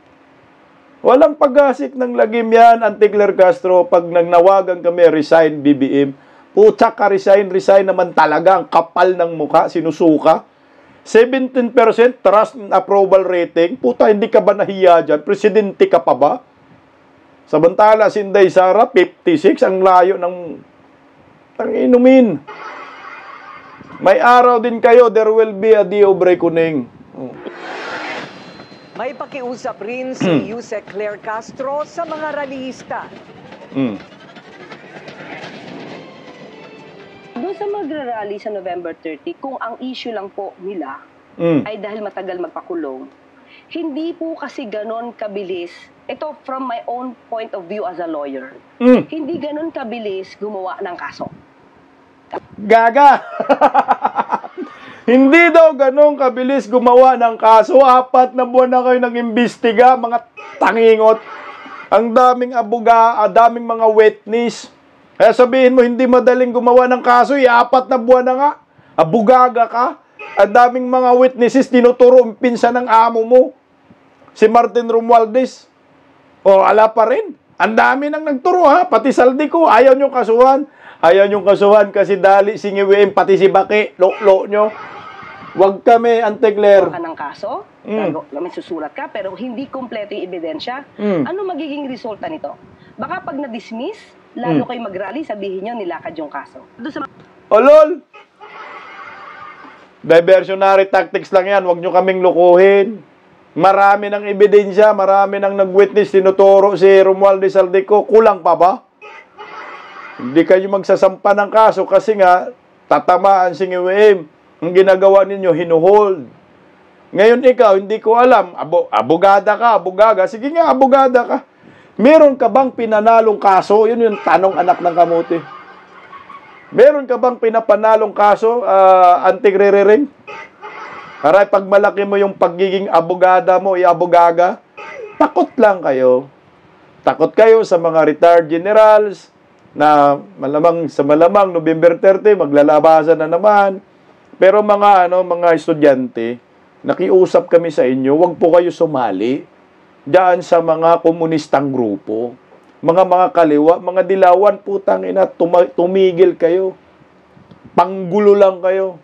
Walang paghasik ng lagim yan, Anti-Claire Castro, pag nagnawagan kami, resign, BBM. Putsa ka, resign naman talaga, ang kapal ng mukha, sinusuka. 17% trust and approval rating. Puta, hindi ka ba nahiya dyan? Presidente ka pa ba? Samantala, si Inday Sara, 56, ang layo ng inumin. May araw din kayo, there will be a Diobre Kuning. May pakiusap rin si Yusek Claire Castro sa mga rallyista. Doon sa magrarally sa November 30, kung ang issue lang po nila ay dahil matagal magpakulong, hindi po kasi ganon kabilis. Ito from my own point of view as a lawyer. Hindi ganon kabilis gumawa ng kaso. Gaga! Hindi daw ganun kabilis gumawa ng kaso. 4 na buwan na kayo nag-imbestiga, mga tangingot. Ang daming daming mga witness. Kaya sabihin mo, hindi madaling gumawa ng kaso, 4 na buwan na nga. Abugaga ka. Ang daming mga witnesses, tinuturo ang pinsan ng amo mo. Si Martin Romualdez. O, ala pa rin. Ang dami nang nagturo ha. Pati Saldico, ayaw nyo kasuhan. Ayaw nyo kasuhan kasi dali singiwiin, pati si Baki, lo nyo. Wag kami, Anti-Claire. Ka ng kaso, may susulat ka, pero hindi kompleto yung ebidensya. Ano magiging resulta nito? Baka pag na-dismiss, lalo kayo mag-rally, sabihin nyo, nilakad yung kaso. Olol! Diversionary tactics lang yan, wag nyo kaming lukuhin. Marami ng ebidensya, marami ng nag-witness, tinuturo si Romualdez Saldico, kulang pa ba? Hindi kayo magsasampa ng kaso kasi nga, tatamaan si Ngiwim. Ang ginagawa ninyo, hinuhold. Ngayon ikaw, hindi ko alam, abogada ka, abogaga, sige nga, abogada ka. Meron ka bang pinanalong kaso? Yun yung tanong, anak ng kamuti. Meron ka bang pinapanalong kaso, Anti-Rerering? Para pag malaki mo yung pagiging abogada mo, abogaga, takot lang kayo. Takot kayo sa mga retired generals na malamang November 30, maglalabasan na naman. Pero mga estudyante, nakiusap kami sa inyo, wag po kayo sumali diyan sa mga komunistang grupo. Mga kaliwa, mga dilawan, putang ina, tumigil kayo. Panggulo lang kayo.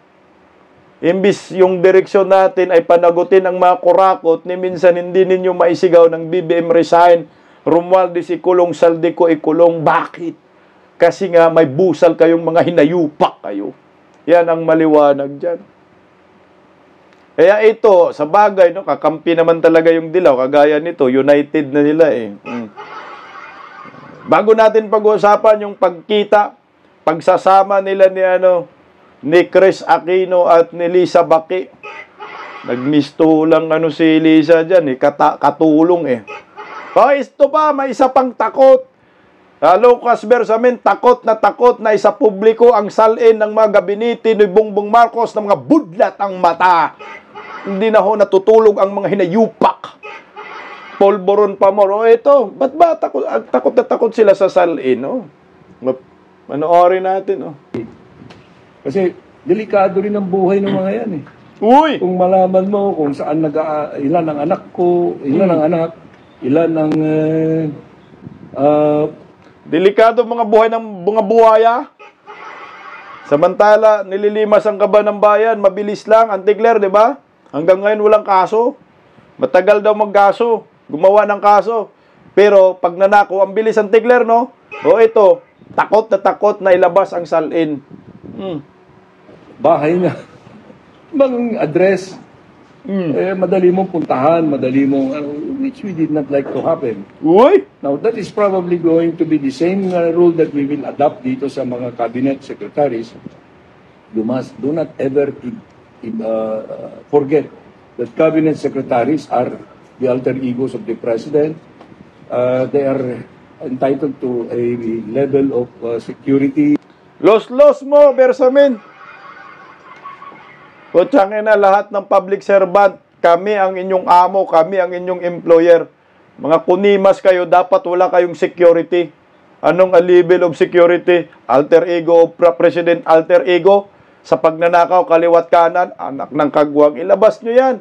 Imbis yung direksyon natin ay panagutin ang mga kurakot, ni minsan hindi ninyo maisigaw ng BBM resign, Romualdez ikulong, Saldico ikulong. Bakit? Kasi nga may busal kayong mga hinayupak kayo. Yan ang maliwanag dyan. Kaya ito, sa bagay, kakampi naman talaga yung dilaw. Kagaya nito, united na nila eh. Bago natin pag-uusapan yung pagsasama nila ni Chris Aquino at ni Lisa Baki. Nagmisto lang si Lisa dyan eh, katulong eh. Ito pa, may isa pang takot. Lucas Bersamin, takot na isa publiko ang salin ng mga gabinete ni Bongbong Marcos ng mga budlat ang mata. Hindi na natutulog ang mga hinayupak. Polvoron pa mo. Ito, ba't ba takot sila sa salin? Panoorin natin. Kasi delikado rin ang buhay ng mga yan eh. Uy! Kung malaman mo kung saan ilan ang anak ko, ilan ang anak, ilan ang delikado mga buhay ng mga buhaya. Samantala, nililimas ang kaba ng bayan, mabilis lang, Anti-Claire, di ba? Hanggang ngayon walang kaso. Matagal daw magkaso, gumawa ng kaso. Pero pag nanako, ang bilis, Anti-Claire, no? O ito, takot na ilabas ang salin. bahay niya, bang address, madali mong puntahan, madali mong, which we did not like to happen. Uy! Now, that is probably going to be the same rule that we will adopt dito sa mga cabinet secretaries. Do not ever forget that cabinet secretaries are the alter egos of the president. They are entitled to a level of security. Los mo, Bersamin. Kutsangin na lahat ng public servant. Kami ang inyong amo, kami ang inyong employer. Mga kunimas kayo, dapat wala kayong security. Anong a level of security? Alter ego of president, alter ego. Sa pagnanakaw, kaliwat kanan, anak ng kagwang. Ilabas nyo yan.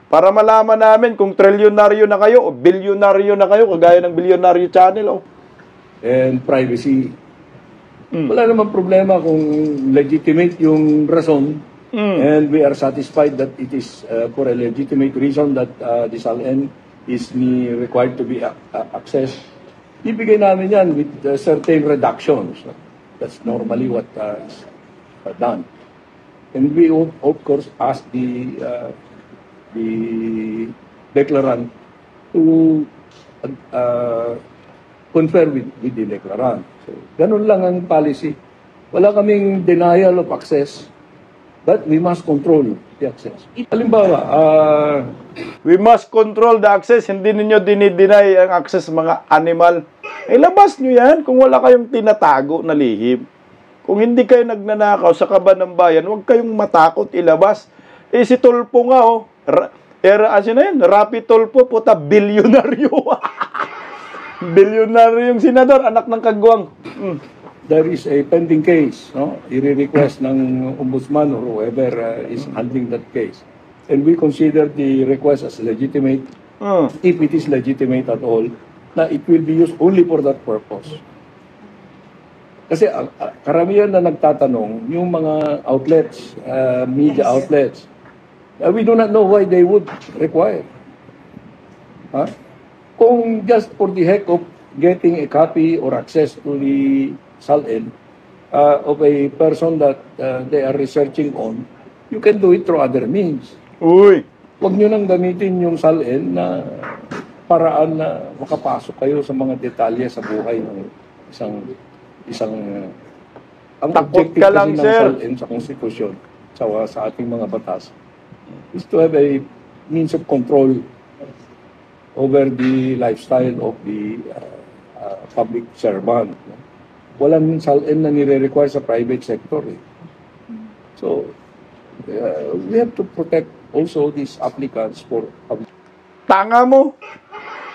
Para malaman namin kung trilyonaryo na kayo o bilyonaryo na kayo, kagaya ng Bilyonaryo Channel. Oh. And privacy. Wala namang problema kung legitimate yung rason and we are satisfied that it is for a legitimate reason that the SALN is required to be accessed. Ibigay namin yan with certain reductions. That's normally what is done. And we of course ask the declarant to confer with the declarant. So, ganun lang ang policy. Wala kaming denial of access, but we must control the access. Halimbawa, we must control the access. Hindi ninyo dinideny ang access mga animal. Ilabas nyo yan kung wala kayong tinatago na lihim. Kung hindi kayo nagnanakaw sa kaban ng bayan, huwag kayong matakot ilabas. Si Tulfo nga, Rapi Tulfo, puta, bilyonaryo. Bilyonaryo yung senador, anak ng kagwang. There is a pending case, no? I-request ng ombudsman or whoever is handling that case. And we consider the request as legitimate, if it is legitimate at all, na it will be used only for that purpose. Kasi karamihan na nagtatanong, yung mga outlets, media outlets, we do not know why they would require. Kung just for the heck of getting a copy or access to the SALN of a person that they are researching on, you can do it through other means. Uy! Huwag nyo nang gamitin yung SALN na paraan na makapasok kayo sa mga detalye sa buhay ng isang ang Takot objective ka lang, kasi ng sir. SALN sa konstitusyon sa ating mga batas is to have a means of control over the lifestyle of the public servant. Walang SALN na nire-require sa private sector. So, we have to protect also these applicants for public. Tanga mo.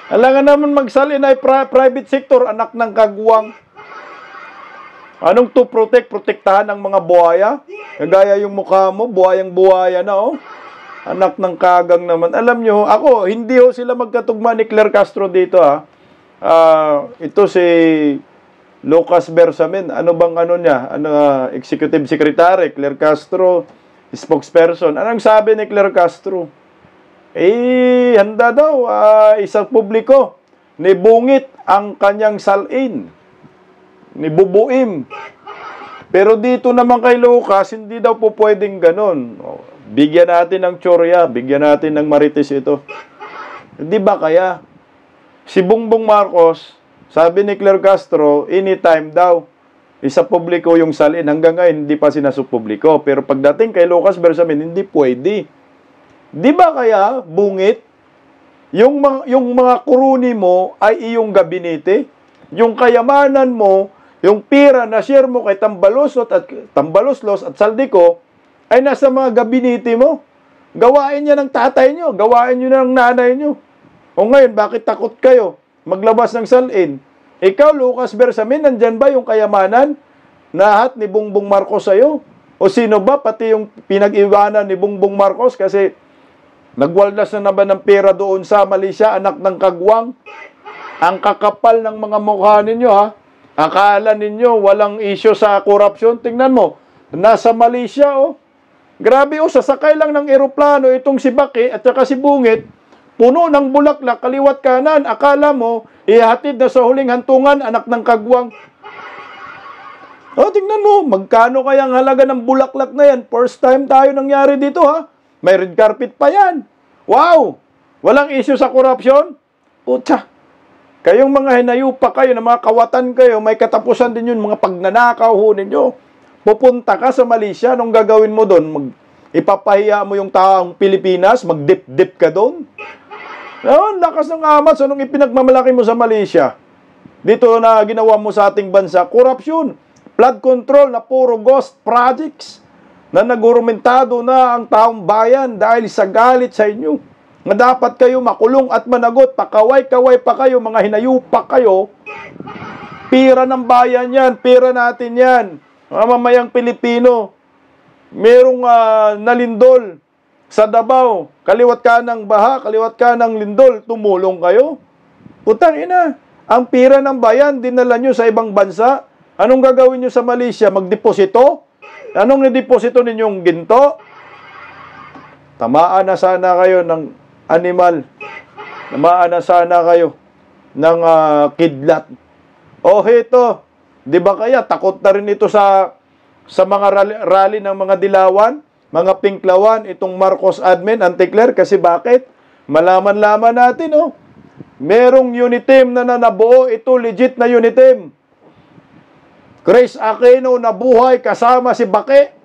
Alangan naman magsalin ay private sector, anak ng kagwang. Anong to protect? Protektahan ang mga buhaya? Kagaya yung mukha mo, buhayang buhaya na, oh. Anak ng kagang naman. Alam nyo, ako, hindi ho sila magkatugma ni Claire Castro dito, ha. Ito si Lucas Bersamin. Ano bang ano niya? Executive Secretary, Claire Castro, spokesperson. Anong sabi ni Claire Castro? Handa daw, isang publiko, nibungit ang kanyang salin. Nibubuim. Pero dito naman kay Lucas, hindi daw po pwedeng ganun. Bigyan natin ng tsorya, bigyan natin ng marites ito. Di ba kaya? Si Bongbong Marcos, sabi ni Claire Castro, anytime daw, isa publiko yung salin. Hanggang ngayon, hindi pa sinasupubliko. Pero pagdating kay Lucas Bersamin, hindi pwede. Di ba kaya, bungit, yung mga kuruni mo ay iyong gabinete, yung kayamanan mo, yung pira na share mo kay Tambaloslos at Saldico, ay nasa mga gabinete mo. Gawain niya ng tatay nyo, gawain nyo ng nanay nyo. O ngayon, bakit takot kayo maglabas ng salin? Ikaw, Lucas Bersamin, nandyan ba yung kayamanan lahat ni Bongbong Marcos sa'yo? O sino ba, pati yung pinag-iwanan ni Bongbong Marcos kasi nagwaldas na naman ng pera doon sa Malaysia, anak ng kagwang. Ang kakapal ng mga mukha ninyo, ha? Akala ninyo walang issue sa korupsyon. Tingnan mo, nasa Malaysia, oh. Grabe, oh, sasakay lang ng eroplano itong si Baki at saka si Bungit, puno ng bulaklak, kaliwat kanan. Akala mo, ihatid na sa huling hantungan, anak ng kagwang. O, tingnan mo, magkano kaya ang halaga ng bulaklak na yan? First time tayo nangyari dito, ha? May red carpet pa yan. Wow! Walang issue sa korupsyon? Putya! Kayong mga hinayupa kayo, na mga kawatan kayo, may katapusan din yun, mga pagnanakaw ho ninyo. Pupunta ka sa Malaysia, anong gagawin mo doon? Ipapahiya mo yung taong Pilipinas, mag-dip-dip ka doon? Ayun, lakas ng amas, anong ipinagmamalaki mo sa Malaysia? Dito na ginawa mo sa ating bansa, korupsyon. Flood control na puro ghost projects na nagurumentado na ang taong bayan dahil sa galit sa inyo. Na dapat kayo makulong at managot, pakaway-kaway pa kayo, mga hinayupak kayo. Pira ng bayan yan, pira natin yan. Mga mamayang Pilipino, merong nalindol sa Davao, kaliwat ka ng baha, kaliwat ka ng lindol, tumulong kayo. Putang ina, ang pira ng bayan, dinala nyo sa ibang bansa. Anong gagawin nyo sa Malaysia? Magdeposito? Anong nideposito ninyong ginto? Tamaan na sana kayo ng animal. Tamaan na sana kayo ng kidlat. O heto, di ba kaya takot na rin ito sa mga rally ng mga dilawan, mga pinklawan, itong Marcos admin, anti-Claire, kasi bakit? Malaman-laman natin, oh. Merong uniteam na nabuo, ito legit na uniteam. Chris Aquino nabuhay kasama si Bake.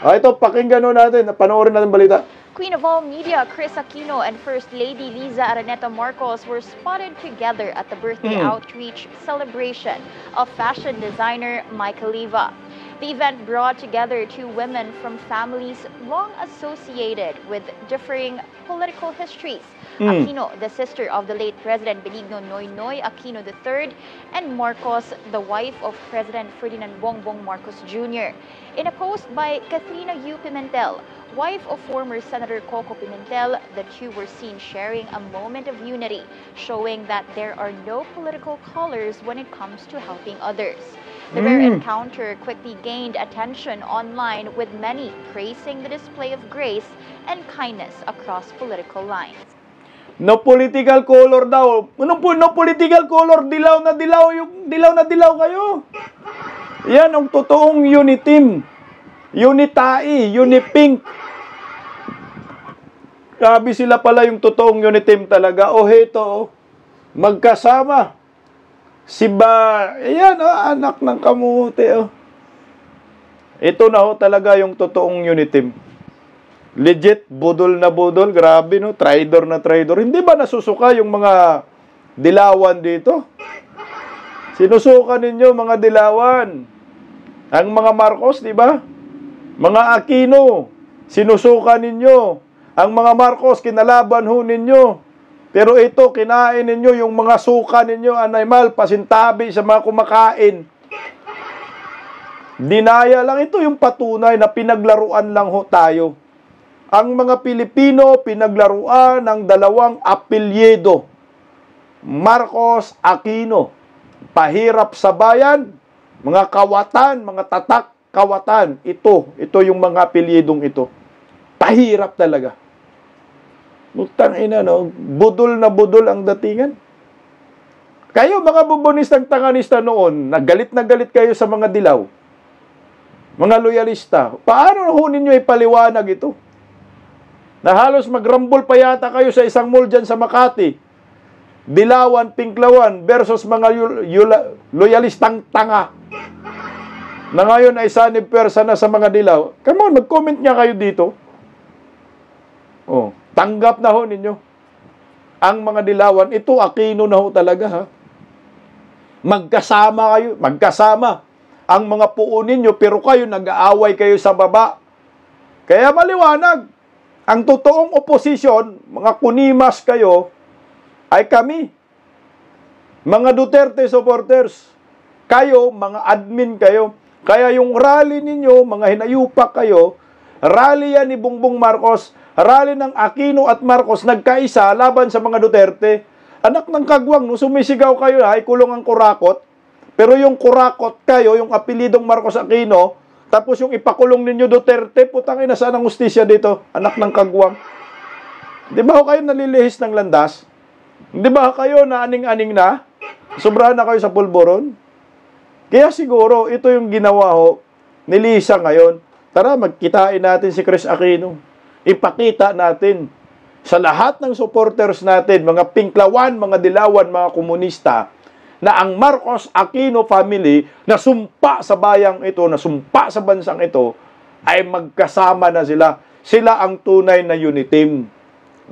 Ito, pakinggan natin, panoorin natin balita. Queen of all media, Chris Aquino and First Lady Liza Araneta Marcos were spotted together at the birthday outreach celebration of fashion designer Michael Leva. The event brought together two women from families long associated with differing political histories. Aquino, the sister of the late President Benigno Noynoy Aquino III, and Marcos, the wife of President Ferdinand Bongbong Marcos Jr. In a post by Katrina U. Pimentel, wife of former Senator Coco Pimentel, the two were seen sharing a moment of unity, showing that there are no political colors when it comes to helping others. The rare encounter quickly gained attention online, with many praising the display of grace and kindness across political lines. No political color daw. No political color, dilaw na dilaw kayo. Yan ang totoong uniteam. Unitai, unipink. Grabe sila pala yung totoong uniteam talaga. O heto, magkasama. Ayan, anak ng kamote. Ito na talaga yung totoong uniteam. Legit, budol na budol. Grabe, no? Traidor na traidor. Hindi ba nasusuka yung mga dilawan dito? Sinusuka ninyo mga dilawan. Ang mga Marcos, di ba? Mga Aquino, sinusuka ninyo. Ang mga Marcos, kinalaban ho ninyo. Pero ito, kinain ninyo yung mga suka ninyo, animal, pasintabi sa mga kumakain. Dinaya lang ito yung patunay na pinaglaruan lang ho tayo. Ang mga Pilipino, pinaglaruan ng dalawang apelyido. Marcos, Aquino. Pahirap sa bayan, mga kawatan, mga tatak kawatan. Ito yung mga apelyidong ito. Pahirap talaga. Mutang ina, no? Budol na budol ang datingan. Kayo, mga bubonistang tanganista noon, na galit kayo sa mga dilaw. Mga loyalista. Paano ho ninyo ipaliwanag ito? Na halos magrambol pa yata kayo sa isang mall dyan sa Makati. Dilawan, pinklawan versus mga loyalistang tanga. Na ngayon ay sanib persa na sa mga dilaw. Come on, mag-comment nga kayo dito. Oh, tanggap na ho ninyo. Ang mga dilawan, ito Aquino na ho talaga, ha? Magkasama kayo, magkasama. Ang mga puo ninyo, pero kayo nag-aaway kayo sa baba. Kaya maliwanag. Ang totoong oposisyon, mga kunimas kayo, ay kami. Mga Duterte supporters. Kayo, mga admin kayo. Kaya yung rally ninyo, mga hinayupak kayo, rally yan ni Bongbong Marcos, rally ng Aquino at Marcos, nagkaisa laban sa mga Duterte. Anak ng kagwang, no, sumisigaw kayo, ay kulong ang kurakot. Pero yung kurakot kayo, yung apelidong Marcos Aquino, tapos yung ipakulong ninyo Duterte, putang ina, saan ang hustisya dito? Anak ng kagwang. Di ba kayo nalilihis ng landas? Di ba kayo na aning-aning na? Sobrahan na kayo sa pulburon? Kaya siguro, ito yung ginawa ho ni Lisa ngayon. Tara, magkitain natin si Chris Aquino. Ipakita natin sa lahat ng supporters natin, mga Pinklawan, mga Dilawan, mga komunista, na ang Marcos Aquino family na sumpa sa bayang ito, na sumpa sa bansang ito, ay magkasama na sila. Sila ang tunay na unity team.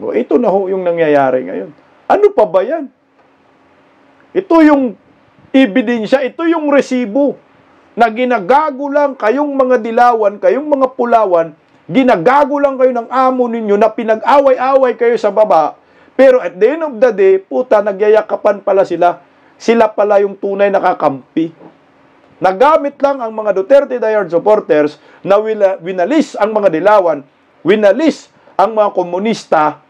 O, ito na ho yung nangyayari ngayon. Ano pa ba yan? Ito yung ebidensya, ito yung resibo na ginagago lang kayong mga Dilawan, kayong mga Pulawan, ginagago lang kayo ng amo ninyo na pinag-away-away kayo sa baba, pero at the end of the day, puta, nagyayakapan pala sila. Sila pala yung tunay nakakampi. Nagamit lang ang mga Duterte diehard supporters na winalis ang mga Dilawan, winalis ang mga komunista.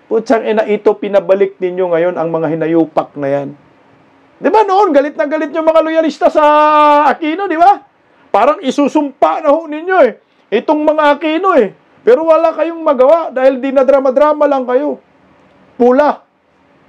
Putsang ina, ito pinabalik ninyo ngayon ang mga hinayupak na yan. Di ba noon, galit na galit yung mga loyalista sa Aquino, di ba? Parang isusumpa na ho ninyo eh. Itong mga Aquino eh. Pero wala kayong magawa dahil dinadrama-drama lang kayo. Pula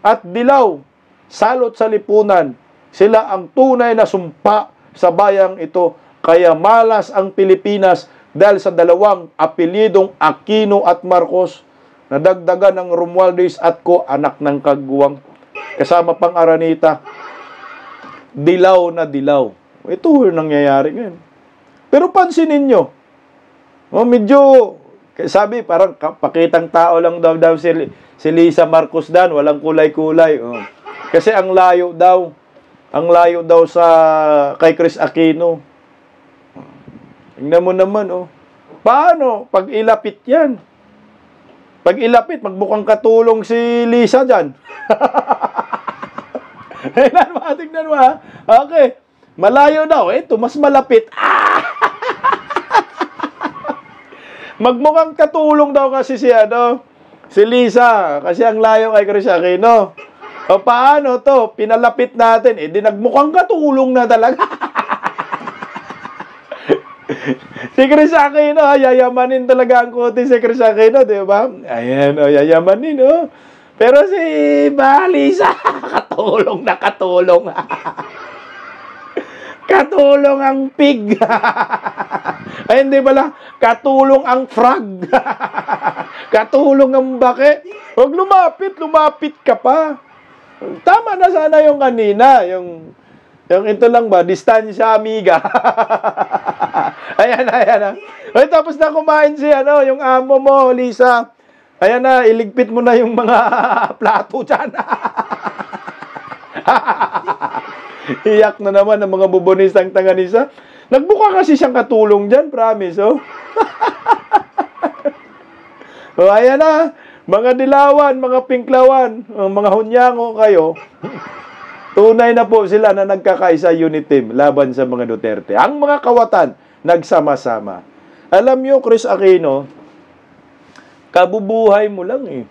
at dilaw, salot sa lipunan. Sila ang tunay na sumpa sa bayang ito. Kaya malas ang Pilipinas dahil sa dalawang apelyidong Aquino at Marcos. Nadagdagan ng Romualdez at ko, anak ng kagwang. Kasama pang Aranita. Dilaw na dilaw. Ito yung nangyayari ngayon. Pero pansinin nyo, medyo, sabi, parang pakitang tao lang daw si Lisa Marcos Dan, walang kulay-kulay. Kasi ang layo daw sa kay Chris Aquino. Tingnan mo naman, paano pag ilapit yan? Pag ilapit, magmukhang katulong si Lisa dyan. Tingnan mo, ha? Okay. Malayo daw, ito, mas malapit. Magmukhang katulong daw kasi si Lisa, kasi ang layo kay Chris Aquino. O paano to? Pinalapit natin, di nagmukhang katulong na talaga. Si Chris Aquino, yayamanin talaga ang kote si Chris Aquino, di ba? Ayan, yayamanin, Pero si Lisa, katulong na katulong. Katulong ang pig. Ay, hindi pala. Katulong ang frog. Katulong ang bake. Huwag lumapit ka pa. Tama na sana yung kanina. Yung ito lang ba, distansya amiga. Ayan. Ay, tapos na kumain si yung amo mo, Lisa. Ayan na, iligpit mo na yung mga plato dyan. Iyak na naman ang mga bubonistang tanganisa. Nagbuka kasi siyang katulong dyan, promise, ayan na, mga Dilawan, mga Pinklawan, mga Hunyango kayo, tunay na po sila na nagkakaisa unit team laban sa mga Duterte. Ang mga kawatan, nagsama-sama. Alam nyo, Chris Aquino, kabubuhay mo lang eh.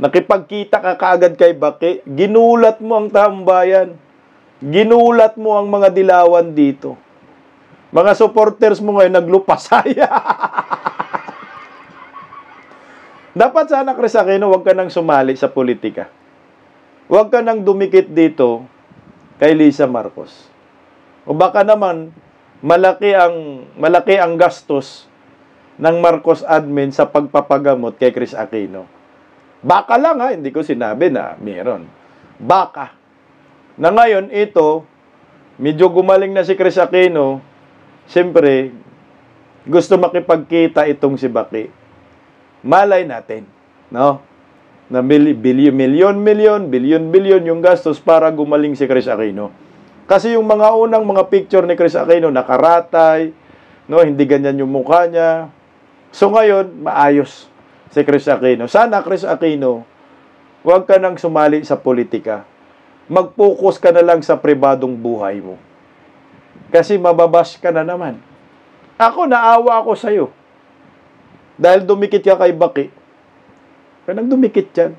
Nakipagkita ka kaagad kay Baki, ginulat mo ang taong bayan. Ginulat mo ang mga Dilawan dito. Mga supporters mo ngayon naglupasaya. Dapat sana, Chris Aquino, huwag ka nang sumali sa politika. Huwag ka nang dumikit dito kay Lisa Marcos. O baka naman, malaki ang gastos ng Marcos admin sa pagpapagamot kay Chris Aquino. Baka lang hindi ko sinabi na meron. Baka. Na ngayon, ito, medyo gumaling na si Chris Aquino, siyempre, gusto makipagkita itong si Baki. Malay natin, no? Na bilyon yung gastos para gumaling si Chris Aquino. Kasi yung mga unang mga picture ni Chris Aquino, nakaratay, no? Hindi ganyan yung mukha niya. So ngayon, maayos si Chris Aquino. Sana, Chris Aquino, huwag ka nang sumali sa politika. Mag-focus ka na lang sa pribadong buhay mo. Kasi mababash ka na naman. Ako, naawa ako sa'yo. Dahil dumikit ka kay Baki. Kaya nang dumikit yan.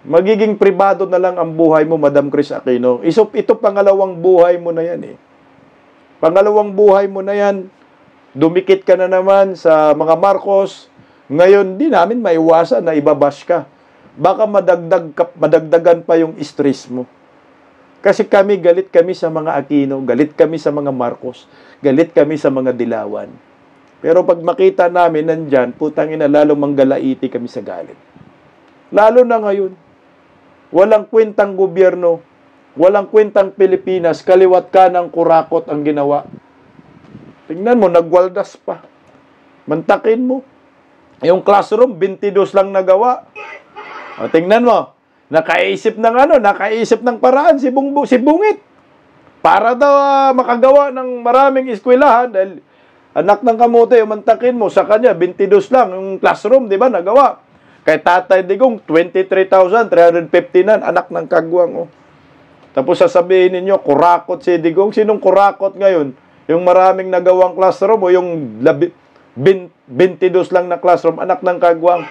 Magiging pribado na lang ang buhay mo, Madam Chris Aquino. Ito pangalawang buhay mo na yan eh. Pangalawang buhay mo na yan. Dumikit ka na naman sa mga Marcos. Ngayon, di namin maiwasan na ibabash ka. Baka madagdagan pa yung stress mo. Kasi galit kami sa mga Aquino, galit kami sa mga Marcos, galit kami sa mga Dilawan. Pero pag makita namin nandyan, putang ina, lalong manggalaiti kami sa galit. Lalo na ngayon, walang kwentang gobyerno, walang kwentang Pilipinas, kaliwat kanang kurakot ang ginawa. Tingnan mo, nagwaldas pa. Mantakin mo. Yung classroom, 22 lang nagawa. O, tingnan mo, nakaisip ng paraan si Bungit. Para daw makagawa ng maraming eskwelahan, dahil anak ng kamote, yung mantakin mo, sa kanya, 22 lang yung classroom, di ba, nagawa. Kay Tatay Digong, 23,359, anak ng kagwang. Oh. Tapos sasabihin ninyo, kurakot si Digong. Sinong kurakot ngayon? Yung maraming nagawang classroom o yung 22 lang na classroom, anak ng kagwang.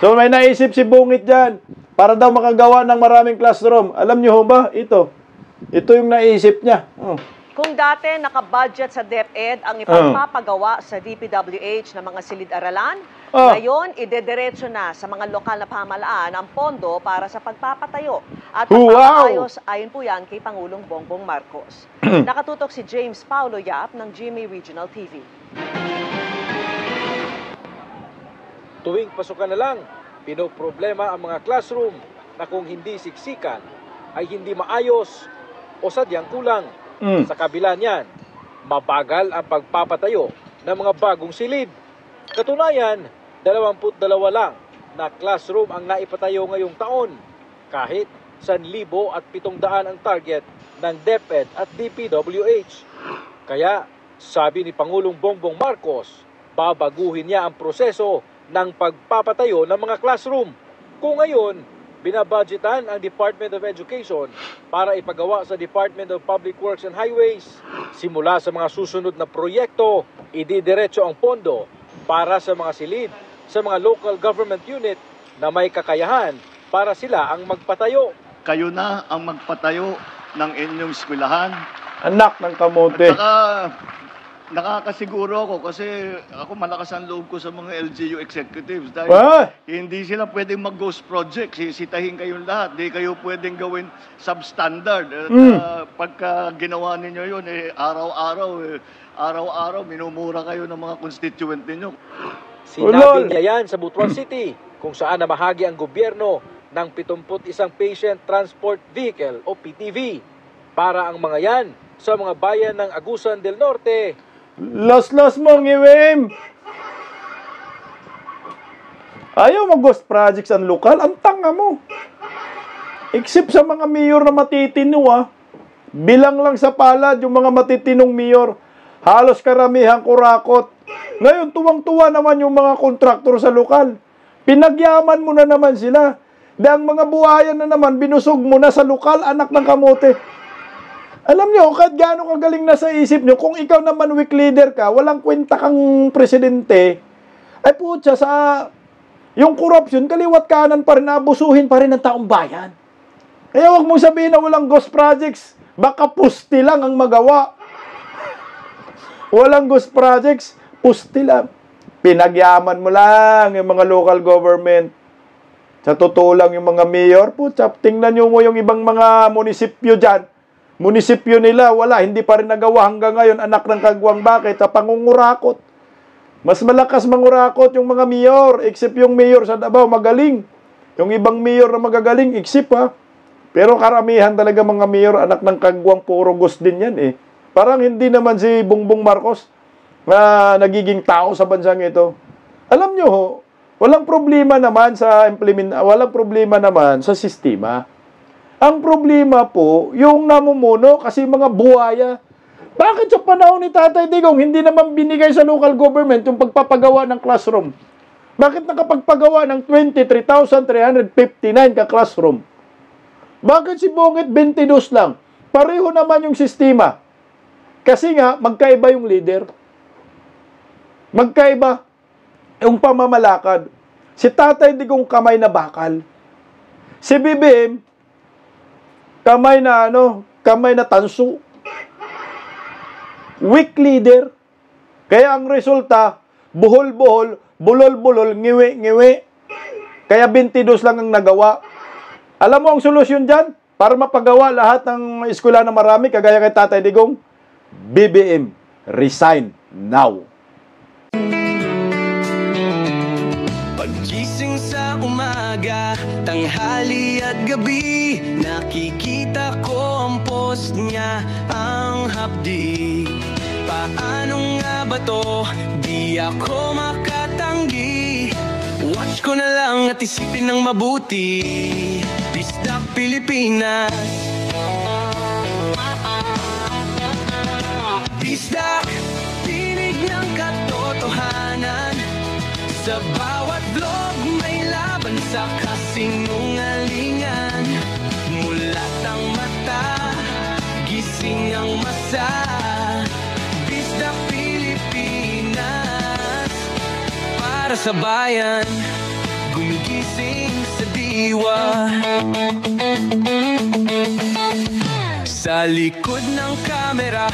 So may naisip si Bungit dyan, para daw makagawa ng maraming classroom. Alam nyo ba? Ito yung naisip niya. Oh. Kung dati nakabudget sa DepEd ang ipagpapagawa sa DPWH ng mga silid-aralan, ngayon idediretso na sa mga lokal na pamahalaan ang pondo para sa pagpapatayo at pagpapaayos. Ayon po yan kay Pangulong Bongbong Marcos. Nakatutok si James Paulo Yap ng GMA Regional TV. Tuwing pasukan na lang, pinoproblema ang mga classroom na kung hindi siksikan ay hindi maayos o sadyang kulang. Sa kabila niyan, mabagal ang pagpapatayo ng mga bagong silid. Katunayan, 22 lang na classroom ang naipatayo ngayong taon, kahit 1,700 ang target ng DepEd at DPWH. Kaya, sabi ni Pangulong Bongbong Marcos, babaguhin niya ang proseso ng pagpapatayo ng mga classroom. Kung ngayon, binabudgetan ang Department of Education para ipagawa sa Department of Public Works and Highways. Simula sa mga susunod na proyekto, ididiretso ang pondo para sa mga silid sa mga local government unit na may kakayahan para sila ang magpatayo. Kayo na ang magpatayo ng inyong eskwelahan. Anak ng kamote. At saka, nakakasiguro ako kasi ako malakas ang loob ko sa mga LGU executives dahil hindi sila pwedeng mag-ghost project. Sisitahin kayong lahat. Di kayo pwedeng gawin substandard. At pagka ginawa ninyo yun, araw-araw, minumura kayo ng mga constituent ninyo. Sinabi niya yan sa Butuan City, kung saan namahagi ang gobyerno ng 71 Patient Transport Vehicle o PTV para ang mga yan sa mga bayan ng Agusan del Norte. Los mo, ngiwim! Ayaw mag-ghost projects ang lokal, ang tanga mo. Except sa mga mayor na matitino, bilang lang sa palad yung mga matitinong mayor. Halos karamihan kurakot. Ngayon, tuwang-tuwa naman yung mga kontraktor sa lokal. Pinagyaman mo na naman sila. Dahil mga buhayan na naman, binusog mo na sa lokal, anak ng kamote. Alam nyo, kahit gaano kagaling na sa isip nyo, kung ikaw naman weak leader ka, walang kwenta kang presidente, ay putya sa yung corruption, kaliwat kanan pa rin, abusuhin pa rin ng taong bayan. Kaya wag mong sabihin na walang ghost projects, baka pusti lang ang magawa. Walang ghost projects, pusti lang. Pinagyaman mo lang yung mga local government. Sa totoo lang yung mga mayor, putya, tingnan nyo mo yung ibang mga munisipyo dyan. Munisipyo nila, wala, hindi pa rin nagawa hanggang ngayon, anak ng kagwang. Bakit? Sa pangungurakot. Mas malakas mangurakot yung mga mayor, except yung mayor sa Davao, magaling. Yung ibang mayor na magagaling, except Pero karamihan talaga mga mayor, anak ng kagwang, puro ghost din yan Parang hindi naman si Bongbong Marcos na nagiging tao sa bansang ito. Alam nyo walang problema naman walang problema naman sa sistema. Ang problema po, yung namumuno kasi mga buhaya. Bakit sa panahon ni Tatay Digong, hindi naman binigay sa local government yung pagpapagawa ng classroom? Bakit nakapagpagawa ng 23,359 ka classroom? Bakit si Bungit 22 lang? Pareho naman yung sistema. Kasi nga, magkaiba yung leader. Magkaiba yung pamamalakad. Si Tatay Digong kamay na bakal. Si BBM, kamay na tanso. Weak leader. Kaya ang resulta, buhol-buhol, bulol-bulol, ngiwi-ngiwi. Kaya 22 lang ang nagawa. Alam mo ang solusyon dyan? para mapagawa lahat ng eskwela na marami, kagaya kay Tatay Digong, BBM, resign now. Paggising sa umaga, tanghali at gabi, nakikita ko ang post niya, ang hapdi. Paano nga ba to? Di ako makatanggi. Watch ko na lang at isipin ng mabuti. Bisdak Pilipinas. Bisdak, tinig ng katotohanan. Sa bawat vlog may laban sa kasinungalingan. Mulat ang mata, gising ang masa. Bisdak Pilipinas, para sa bayan, gumigising sa diwa. Sa likod ng kamera,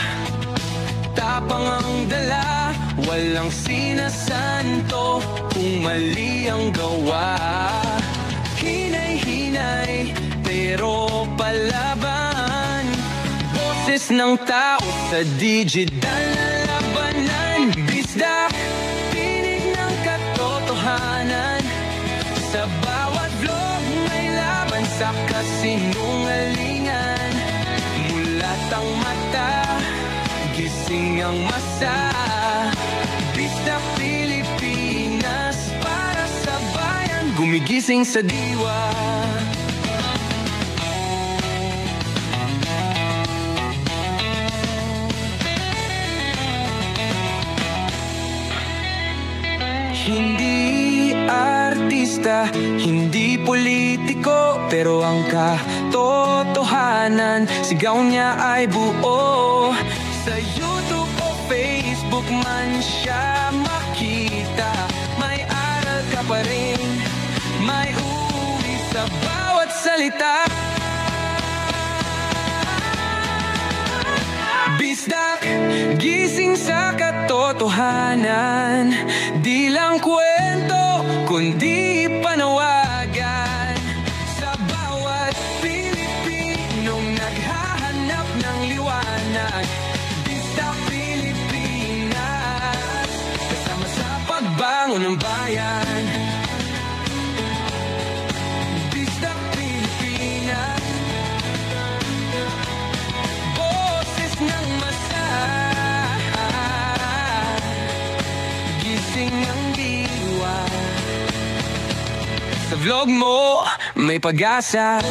tapang ang dala, walang sinasanto kung mali ang gawa. Hinay-hinay, pero palaban. Boses ng tao sa digital na labanan. Bisdak, tinig ng katotohanan. Sa bawat vlog may laban sa kasinungalingan. Mulat ang mata, gising ang masa. Bisdak Pilipinas, para sa bayan, gumigising sa diwa. Hindi artista, hindi politiko, pero ang katotohanan, sigaw niya ay buo. Sa YouTube o Facebook man siya makita, may aral ka pa rin, may uri sa bawat salita. Bisdak, gising sa katotohanan, di lang kwento, kundi panawagan. Sa bawat Pilipinong naghahanap ng liwanag. Bisdak Pilipinas, kasama sa pagbangon ng bayan. Bisdak Pilipinas, boses ng masa, gising ang diwa. Sa vlog mo, may pag-asa.